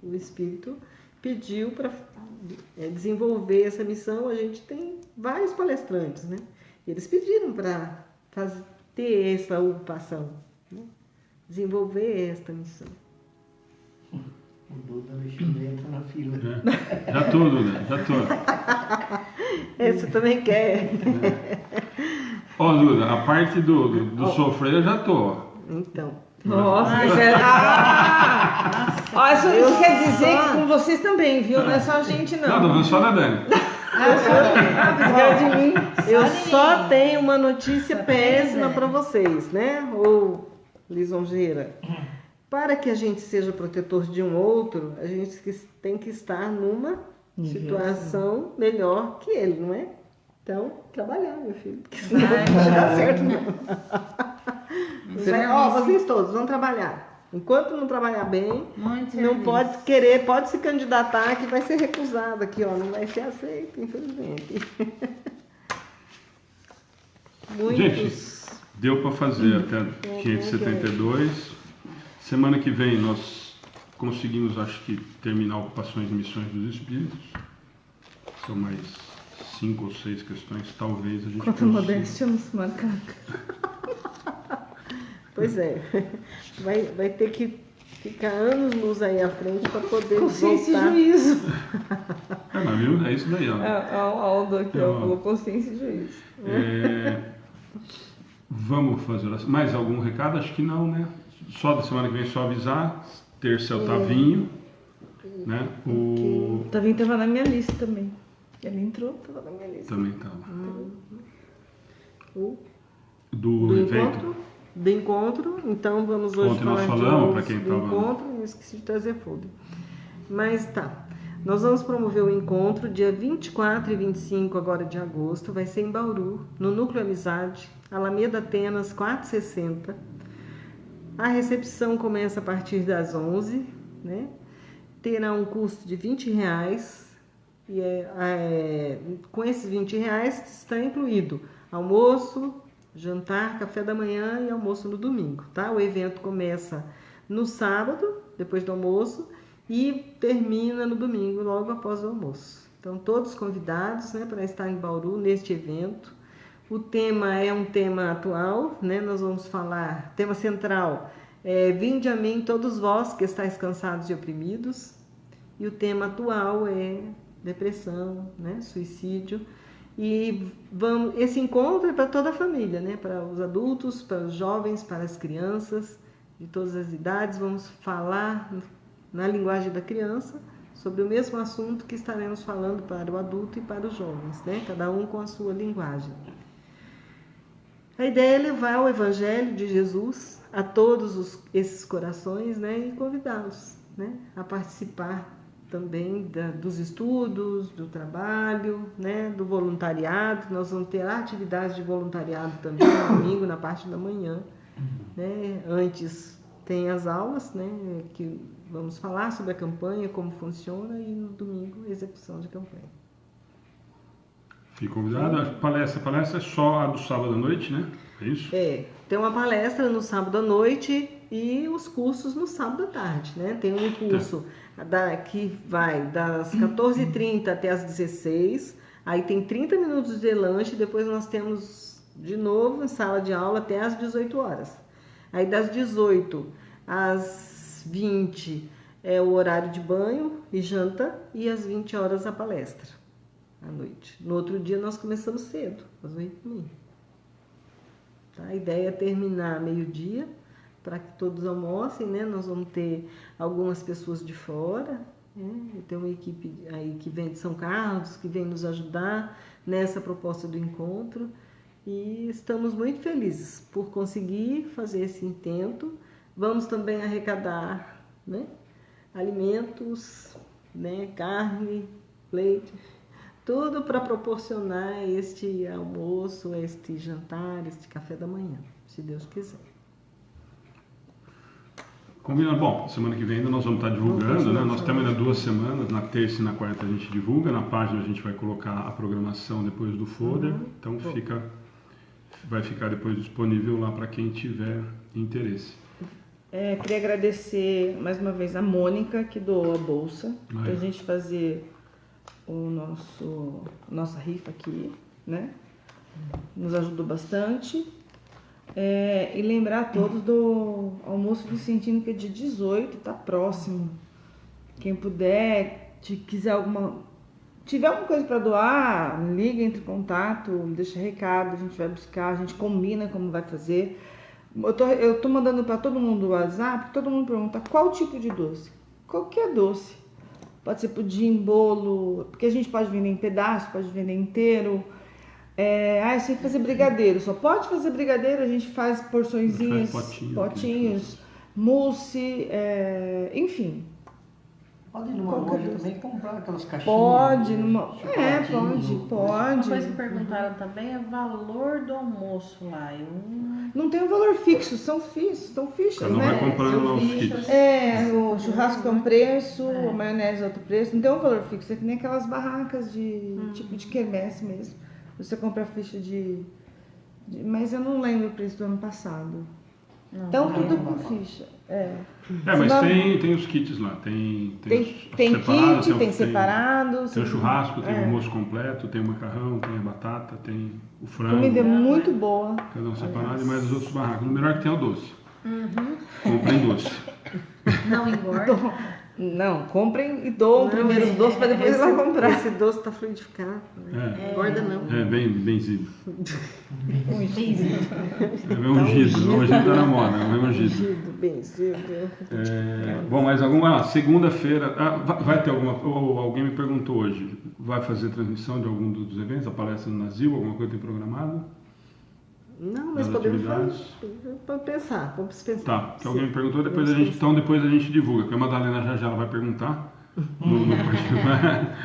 O Espírito pediu para desenvolver essa missão. A gente tem vários palestrantes, né? Eles pediram para ter essa ocupação, né? Desenvolver esta missão. O Duda Alexandre entra na fila. Já tô, Duda, já tô. Esse também quer. Ó, Duda, a parte do sofrer eu já tô, ó. Então. Nossa, isso quer dizer que com vocês também, viu? Não é só a gente, não. Não, tô vendo só da Dani. De mim. Eu só tenho uma notícia péssima para vocês, né? Ou lisonjeira. Para que a gente seja protetor de um outro, a gente tem que estar numa situação melhor que ele, não é? Então, trabalhar, meu filho. Porque senão não vai dar certo, não. Vocês todos vão trabalhar. Enquanto não trabalhar bem, não pode querer, pode se candidatar que vai ser recusado aqui, ó. Não vai ser aceito, infelizmente. Gente, deu para fazer até 572. Semana que vem nós conseguimos, acho que, terminar ocupações e missões dos espíritos. São mais 5 ou 6 questões, talvez a gente Quanto modéstia nos macaca. Pois é. Vai ter que ficar anos-luz aí à frente para poder Consciência voltar. e juízo. Mas viu? É isso daí, ó. A Aldo aqui, ó, falou consciência e juízo. Vamos fazer mais algum recado? Acho que não, né? Só da semana que vem, só avisar. Terça é o Tavinho, né? O Tavinho estava na minha lista também. Ele entrou, estava na minha lista. também estava. Do Do evento. encontro? Do encontro. Então vamos hoje Ontem nós falar falamos, de para quem do estava. encontro. Eu esqueci de trazer folder. Mas tá. Nós vamos promover o encontro dia 24 e 25 agora de agosto. Vai ser em Bauru, no Núcleo Amizade, Alameda Atenas 460. A recepção começa a partir das 11, né? Terá um custo de R$20. E com esses R$20 está incluído almoço, jantar, café da manhã e almoço no domingo, tá? O evento começa no sábado, depois do almoço, e termina no domingo, logo após o almoço. Então, todos convidados, né, para estar em Bauru neste evento. O tema é um tema atual, né? Nós vamos falar, tema central é Vinde a mim todos vós que estáis cansados e oprimidos. E o tema atual é depressão, né, suicídio. E esse encontro é para toda a família, né? Para os adultos, para os jovens, para as crianças de todas as idades. Vamos falar na linguagem da criança sobre o mesmo assunto que estaremos falando para o adulto e para os jovens, né? Cada um com a sua linguagem. A ideia é levar o Evangelho de Jesus a todos esses corações, né? E convidá-los, né, a participar também dos estudos, do trabalho, né, do voluntariado. Nós vamos ter atividades de voluntariado também no domingo, na parte da manhã, né? Antes tem as aulas, né, que vamos falar sobre a campanha, como funciona, e no domingo, execução de campanha. Fique convidado. A palestra é só a do sábado à noite, né? É isso? Tem uma palestra no sábado à noite e os cursos no sábado à tarde, né? Tem um curso que vai das 14h30 até as 16h, aí tem 30 minutos de lanche, depois nós temos de novo em sala de aula até as 18h. Aí das 18 às 20 é o horário de banho e janta, e às 20h a palestra à noite. No outro dia nós começamos cedo, às 8h30. Tá? A ideia é terminar meio-dia, para que todos almocem, né? Nós vamos ter algumas pessoas de fora, né? Tem uma equipe aí que vem de São Carlos, que vem nos ajudar nessa proposta do encontro, e estamos muito felizes por conseguir fazer esse intento. Vamos também arrecadar, né, alimentos, né, carne, leite, tudo para proporcionar este almoço, este jantar, este café da manhã, se Deus quiser. Combinado. Bom, semana que vem ainda nós vamos estar divulgando, né? Nós temos ainda 2 semanas, na terça e na quarta a gente divulga, na página a gente vai colocar a programação depois do folder, então vai ficar depois disponível lá para quem tiver interesse. Queria agradecer mais uma vez a Mônica, que doou a bolsa, para a gente fazer nossa rifa aqui, né? Nos ajudou bastante. E lembrar a todos do almoço vicentino, que é dia 18, tá próximo. Quem puder, tiver alguma coisa para doar, liga, entre em contato, deixa recado, a gente vai buscar, a gente combina como vai fazer. Eu tô mandando para todo mundo o WhatsApp, todo mundo pergunta qual tipo de doce. Qualquer doce. Pode ser pudim, bolo, porque a gente pode vender em pedaço, pode vender inteiro. Eu sei fazer brigadeiro, só pode fazer brigadeiro, a gente faz porçõezinhas, potinhos, mousse, enfim. Pode ir numa loja também comprar aquelas caixinhas. Pode, chocolatinho, pode. Uma coisa que perguntaram também é o valor do almoço lá. Não tem um valor fixo, são fichas, Cada um né? vai comprando lá os kits. O churrasco é um preço, a maionese é outro preço, não tem um valor fixo, é que nem aquelas barracas tipo de quermesse mesmo. Você compra a ficha mas eu não lembro o preço do ano passado. Então tudo com ficha. Mas tem os kits lá, tem kit, tem separados. Tem o churrasco, tem o almoço completo, tem o macarrão, tem a batata, tem o frango. Comida muito boa. Cada um separado, e mais os outros barracos. O melhor que tem é o doce. Comprem doce. Não engorda. Não, comprem e doam primeiro os doces para depois esse, ir lá comprar. Esse doce está fluidificado. Né? Engorda não. É bem benzido. Ungido. É bem ungido. O ungido tá na moda, é bem ungido. Ungido, benzido. Bom, mais alguma? Segunda-feira, vai ter alguma. Ou alguém me perguntou hoje, vai fazer transmissão de algum dos eventos, a palestra no Nasil, alguma coisa tem programado? Não, mas Das podemos atividades? pensar. Vamos pensar. Tá, que alguém me perguntou, depois a gente divulga, porque a Madalena já ela vai perguntar no particular.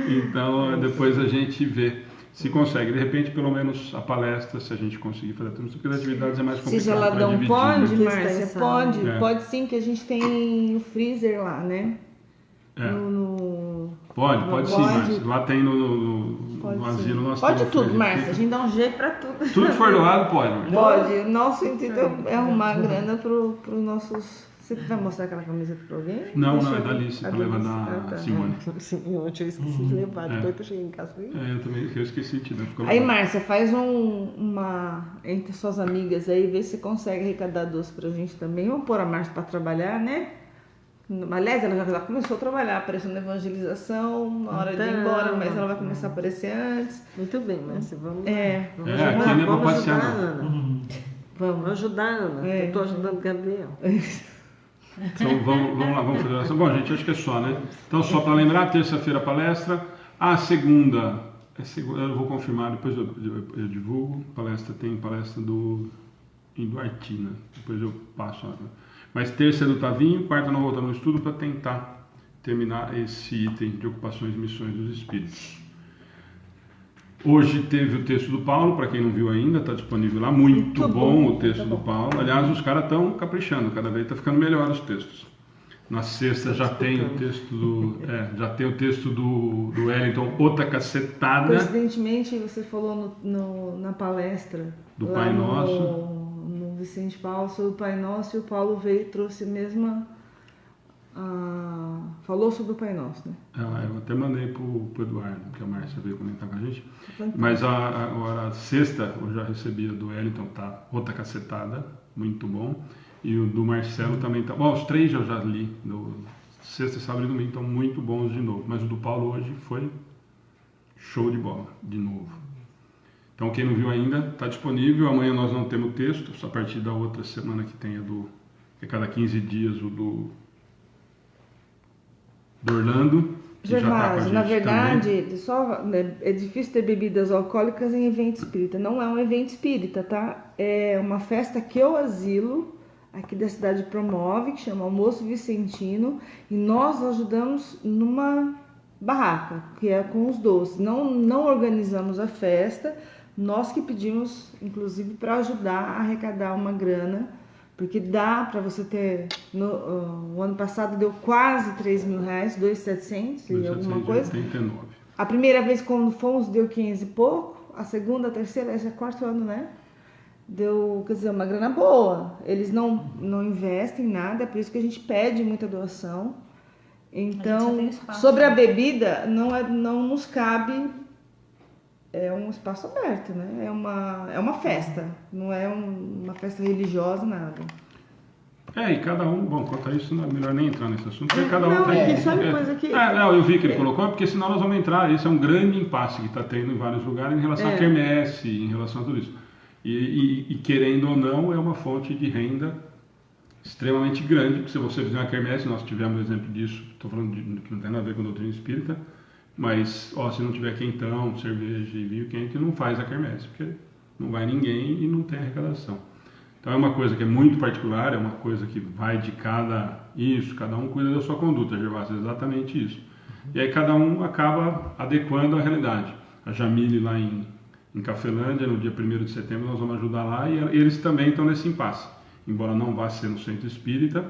Então, depois a gente vê se consegue. De repente, pelo menos a palestra, se a gente conseguir fazer tudo, porque as atividades é mais complicado. Se Geladão pode, né? Márcia, pode. É. Pode sim, que a gente tem o freezer lá, né? Pode sim, Márcia. Lá tem no asilo nós pode temos tudo, freezer. Márcia. A gente dá um jeito pra tudo. Tudo que for doado pode, Márcia. Pode. O nosso intuito é arrumar grana pro nossos... Você vai mostrar aquela camiseta pra alguém? Não, Deixa é eu da ver. Alice, A para levar Alice. da Simone. Sim, ontem eu esqueci de levar, depois que eu cheguei em casa. Eu também esqueci de te Aí, Márcia, faz uma entre suas amigas aí, vê se consegue arrecadar doce pra gente também. Vamos pôr a Márcia pra trabalhar, né? Aliás, ela já começou a trabalhar, aparecendo na evangelização, na hora de ir embora, mas ela vai começar a aparecer antes. Muito bem, Márcia, vamos aqui não é pra vamos passear, ajudar a não. Ana. Vamos ajudar a Ana, É. eu estou ajudando o Gabriel. Então vamos lá, vamos fazer essa. Bom, gente, acho que é só, né? Então, só para lembrar, terça-feira a palestra. A segunda, eu vou confirmar, depois eu divulgo. Tem palestra em Duartina, depois eu passo. Mas terça é do Tavinho, quarta nós voltamos no estudo para tentar terminar esse item de ocupações e missões dos espíritos. Hoje teve o texto do Paulo, para quem não viu ainda, está disponível lá. Muito bom o texto do Paulo. Aliás, os caras estão caprichando, cada vez está ficando melhor os textos. Na sexta já tem o texto do Wellington, outra cacetada. Coincidentemente, você falou na palestra Do lá Pai Nosso. no Vicente Paulo sobre o Pai Nosso, e o Paulo veio e trouxe a mesma... falou sobre o Pai Nosso, né? Eu até mandei pro Eduardo, que a Márcia veio comentar com a gente. Mas agora, a sexta, eu já recebi a do Wellington, tá outra cacetada, muito bom. E o do Marcelo também tá. Bom, os três eu já li, sexta, sábado e domingo, estão muito bons de novo. Mas o do Paulo hoje foi show de bola, de novo. Então, quem não viu ainda, está disponível. Amanhã nós não temos texto, só a partir da outra semana que tem que é cada 15 dias o do Orlando. Gervásio, na verdade, é difícil ter bebidas alcoólicas em evento espírita. Não é um evento espírita, tá? É uma festa que o asilo aqui da cidade promove, que chama Almoço Vicentino, e nós ajudamos numa barraca, que é com os doces. Não organizamos a festa, nós que pedimos, inclusive, para ajudar a arrecadar uma grana, porque dá para você ter... o ano passado deu quase R$3.000, 2.700 e alguma coisa. 89. A primeira vez quando fomos deu 500 e pouco, a segunda, a terceira, esse é o quarto ano, né? Deu, quer dizer, uma grana boa. Eles não investem em nada, é por isso que a gente pede muita doação. Então, sobre a bebida, não nos cabe... É um espaço aberto, né? É uma festa, não é uma festa religiosa, nada. E cada um, bom, quanto a isso, não é melhor nem entrar nesse assunto, porque cada um não, tem... só uma coisa aqui. Não, eu vi que ele colocou, porque senão nós vamos entrar, esse é um grande impasse que está tendo em vários lugares em relação à quermesse, em relação a tudo isso. E querendo ou não, é uma fonte de renda extremamente grande, porque se você fizer uma quermesse, nós tivemos exemplo disso, estou falando que não tem nada a ver com a doutrina espírita, mas se não tiver quentão, cerveja e vinho quente, não faz a quermesse, porque não vai ninguém e não tem arrecadação. Então é uma coisa que é muito particular, é uma coisa que vai de cada um cuida da sua conduta, Gervásio, é exatamente isso. E aí cada um acaba adequando à realidade. A Jamile lá em Cafelândia, no dia 1º de setembro, nós vamos ajudar lá, e eles também estão nesse impasse. Embora não vá ser no centro espírita,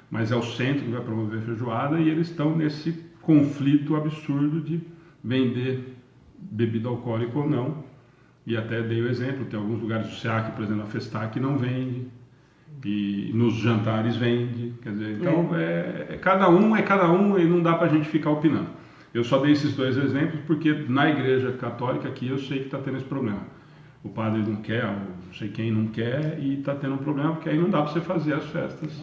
mas é o centro que vai promover a feijoada, e eles estão nesse conflito absurdo de vender bebida alcoólica ou não. E até dei o exemplo, tem alguns lugares do SEAC, por exemplo, a Festac não vende, e nos jantares vende, quer dizer, então cada um e não dá pra gente ficar opinando. Eu só dei esses dois exemplos porque na igreja católica aqui eu sei que está tendo esse problema. o padre não quer, ou não sei quem não quer, e está tendo um problema, porque aí não dá para você fazer as festas.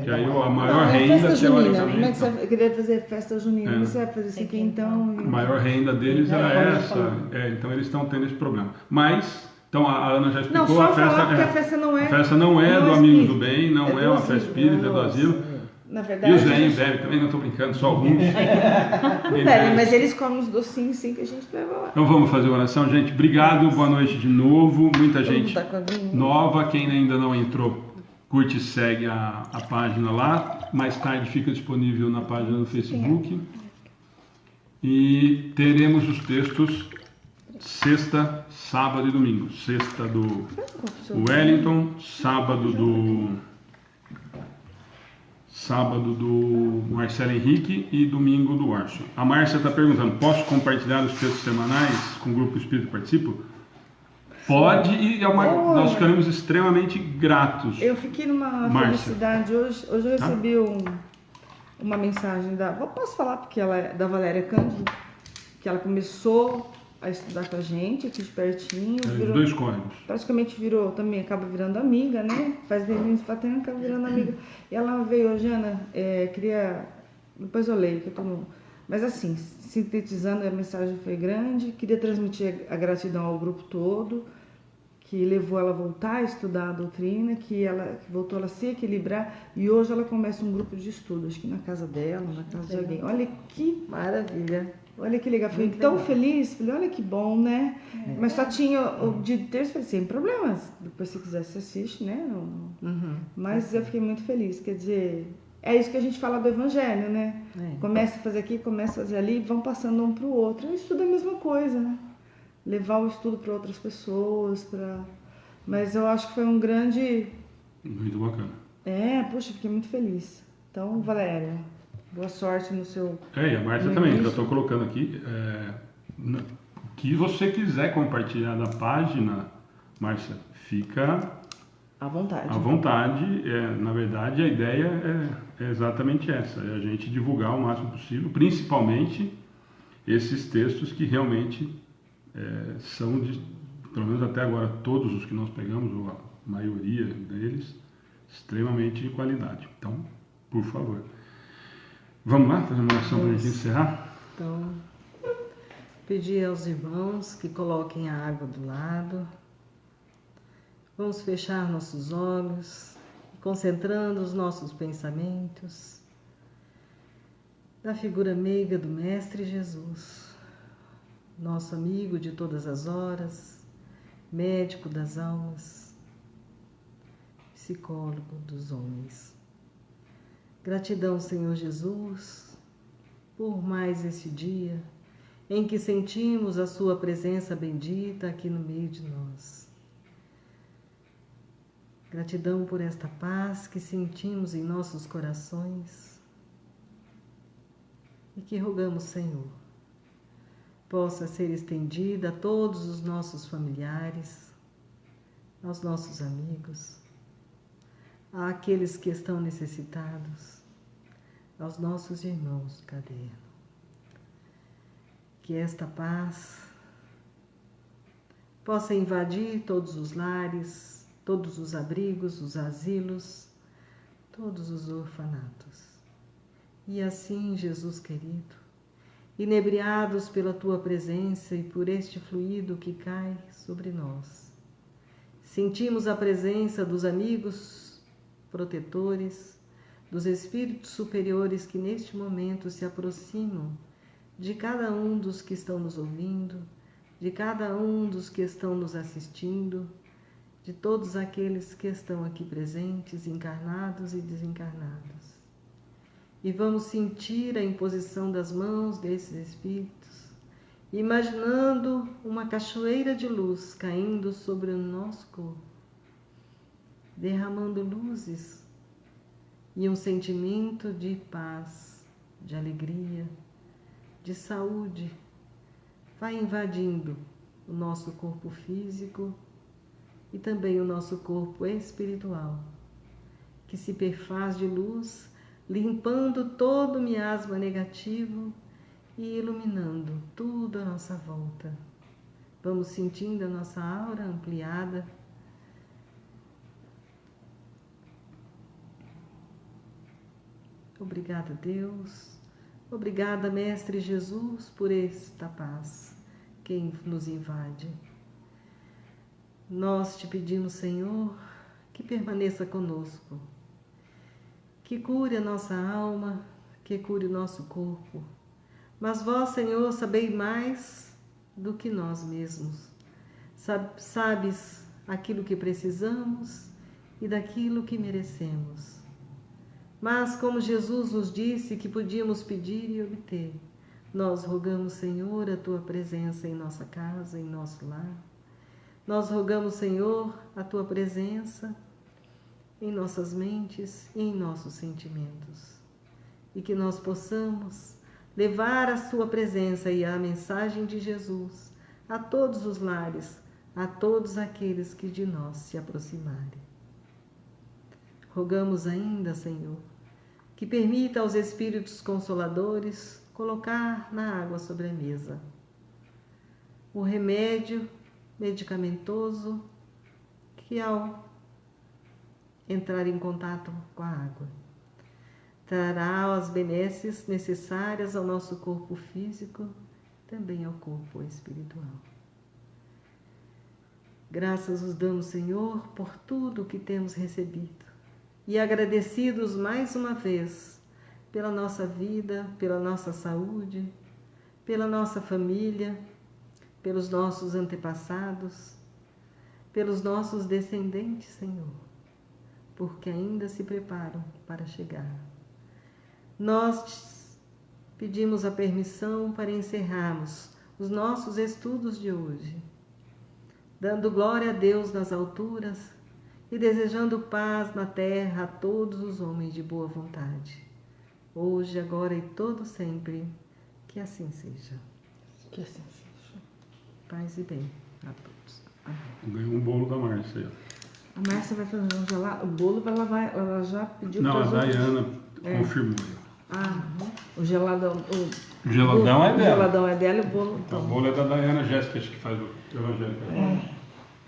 Que aí a maior renda, festa junina. Como é que teoricamente... você vai querer fazer festa junina? É. Você vai fazer assim, então... A maior renda deles era essa, então eles estão tendo esse problema. Mas, então a Ana já explicou, não, só a festa, falar porque a festa não é... a festa não é do Amigos do Bem, não é uma festa espírita, é do asilo. Na E verdade... os velhos bebem também, não estou brincando, só alguns. Bebem, mas eles comem os docinhos sim que a gente leva lá. Então vamos fazer oração, gente. Obrigado, boa noite de novo. Muita gente Tá com a aguinha. nova, quem ainda não entrou, curte e segue a página lá. Mais tarde fica disponível na página do Facebook. E teremos os textos sexta, sábado e domingo. Sexta do Wellington, sábado do Marcelo Henrique e domingo do Arson. A Márcia está perguntando, posso compartilhar os textos semanais com o Grupo Espírito Participo? Pode, e nós ficaremos extremamente gratos. Eu fiquei numa felicidade hoje. Hoje eu recebi uma mensagem posso falar porque ela é da Valéria Cândido, que ela começou a estudar com a gente aqui de pertinho. Virou, dois córregos. Praticamente virou, também acaba virando amiga, né? Faz dedinhos batendo, acaba virando amiga. E ela veio hoje, Ana, queria... Depois eu leio, que eu tô no... Mas assim, sintetizando, a mensagem foi grande. Queria transmitir a gratidão ao grupo todo, que levou ela a voltar a estudar a doutrina, que voltou ela a se equilibrar. E hoje ela começa um grupo de estudo, acho que na casa dela, na casa de alguém. Olha que maravilha! Olha que legal, fiquei tão feliz, falei, olha que bom, né? Mas só tinha o dia de terça, falei, sem problemas, depois se quiser você assiste, né? Mas eu fiquei muito feliz, quer dizer, é isso que a gente fala do evangelho, né? Começa a fazer aqui, começa a fazer ali, vão passando um para o outro. O estudo é a mesma coisa, né? Levar o estudo para outras pessoas, mas eu acho que foi um grande... Muito bacana. Puxa, fiquei muito feliz. Então, Valéria... Boa sorte no seu... E a Márcia também, que eu estou colocando aqui. O que você quiser compartilhar da página, Márcia, fica à vontade. À vontade. Na verdade, a ideia é exatamente essa. É a gente divulgar o máximo possível, principalmente esses textos que realmente são, pelo menos até agora, todos os que nós pegamos, ou a maioria deles, extremamente de qualidade. Então, por favor. Vamos lá, fazer uma oração para a gente encerrar? Então, pedir aos irmãos que coloquem a água do lado. Vamos fechar nossos olhos, concentrando os nossos pensamentos na figura meiga do Mestre Jesus, nosso amigo de todas as horas, médico das almas, psicólogo dos homens. Gratidão, Senhor Jesus, por mais esse dia em que sentimos a Sua presença bendita aqui no meio de nós. Gratidão por esta paz que sentimos em nossos corações e que rogamos, Senhor, possa ser estendida a todos os nossos familiares, aos nossos amigos, àqueles que estão necessitados, aos nossos irmãos caderno. Que esta paz possa invadir todos os lares, todos os abrigos, os asilos, todos os orfanatos. E assim, Jesus querido, inebriados pela Tua presença e por este fluido que cai sobre nós, sentimos a presença dos amigos protetores, dos espíritos superiores que neste momento se aproximam de cada um dos que estão nos ouvindo, de cada um dos que estão nos assistindo, de todos aqueles que estão aqui presentes, encarnados e desencarnados. E vamos sentir a imposição das mãos desses espíritos, imaginando uma cachoeira de luz caindo sobre o nosso corpo, derramando luzes e um sentimento de paz, de alegria, de saúde, vai invadindo o nosso corpo físico e também o nosso corpo espiritual, que se perfaz de luz, limpando todo o miasma negativo e iluminando tudo à nossa volta, Vamos sentindo a nossa aura ampliada. Obrigada, Deus. Obrigada, Mestre Jesus, por esta paz que nos invade. Nós te pedimos, Senhor, que permaneça conosco, que cure a nossa alma, que cure o nosso corpo. Mas vós, Senhor, sabeis mais do que nós mesmos. Sabes aquilo que precisamos e daquilo que merecemos. Mas como Jesus nos disse que podíamos pedir e obter, nós rogamos, Senhor, a Tua presença em nossa casa, em nosso lar. Nós rogamos, Senhor, a Tua presença em nossas mentes e em nossos sentimentos. E que nós possamos levar a Sua presença e a mensagem de Jesus a todos os lares, a todos aqueles que de nós se aproximarem. Rogamos ainda, Senhor, que permita aos Espíritos Consoladores colocar na água sobre a mesa o remédio medicamentoso que, ao entrar em contato com a água, trará as benesses necessárias ao nosso corpo físico, também ao corpo espiritual. Graças os damos, Senhor, por tudo o que temos recebido e agradecidos mais uma vez pela nossa vida, pela nossa saúde, pela nossa família, pelos nossos antepassados, pelos nossos descendentes, Senhor, porque ainda se preparam para chegar. Nós pedimos a permissão para encerrarmos os nossos estudos de hoje, dando glória a Deus nas alturas e desejando paz na terra a todos os homens de boa vontade, hoje, agora e todo sempre, que assim seja. Que assim seja. Paz e bem a todos. Amém. Ganhou um bolo da Márcia aí, ó. A Márcia vai fazer um gelado. O bolo ela já pediu Não, para a os Dayana confirmou. o geladão. O geladão é O dela. geladão é dela e o bolo. O bolo é da Dayana Jéssica, acho que faz o evangelho.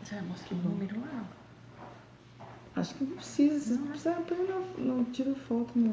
Você vai mostrar o número lá? Acho que não precisa. Se precisar, não tira foto, não.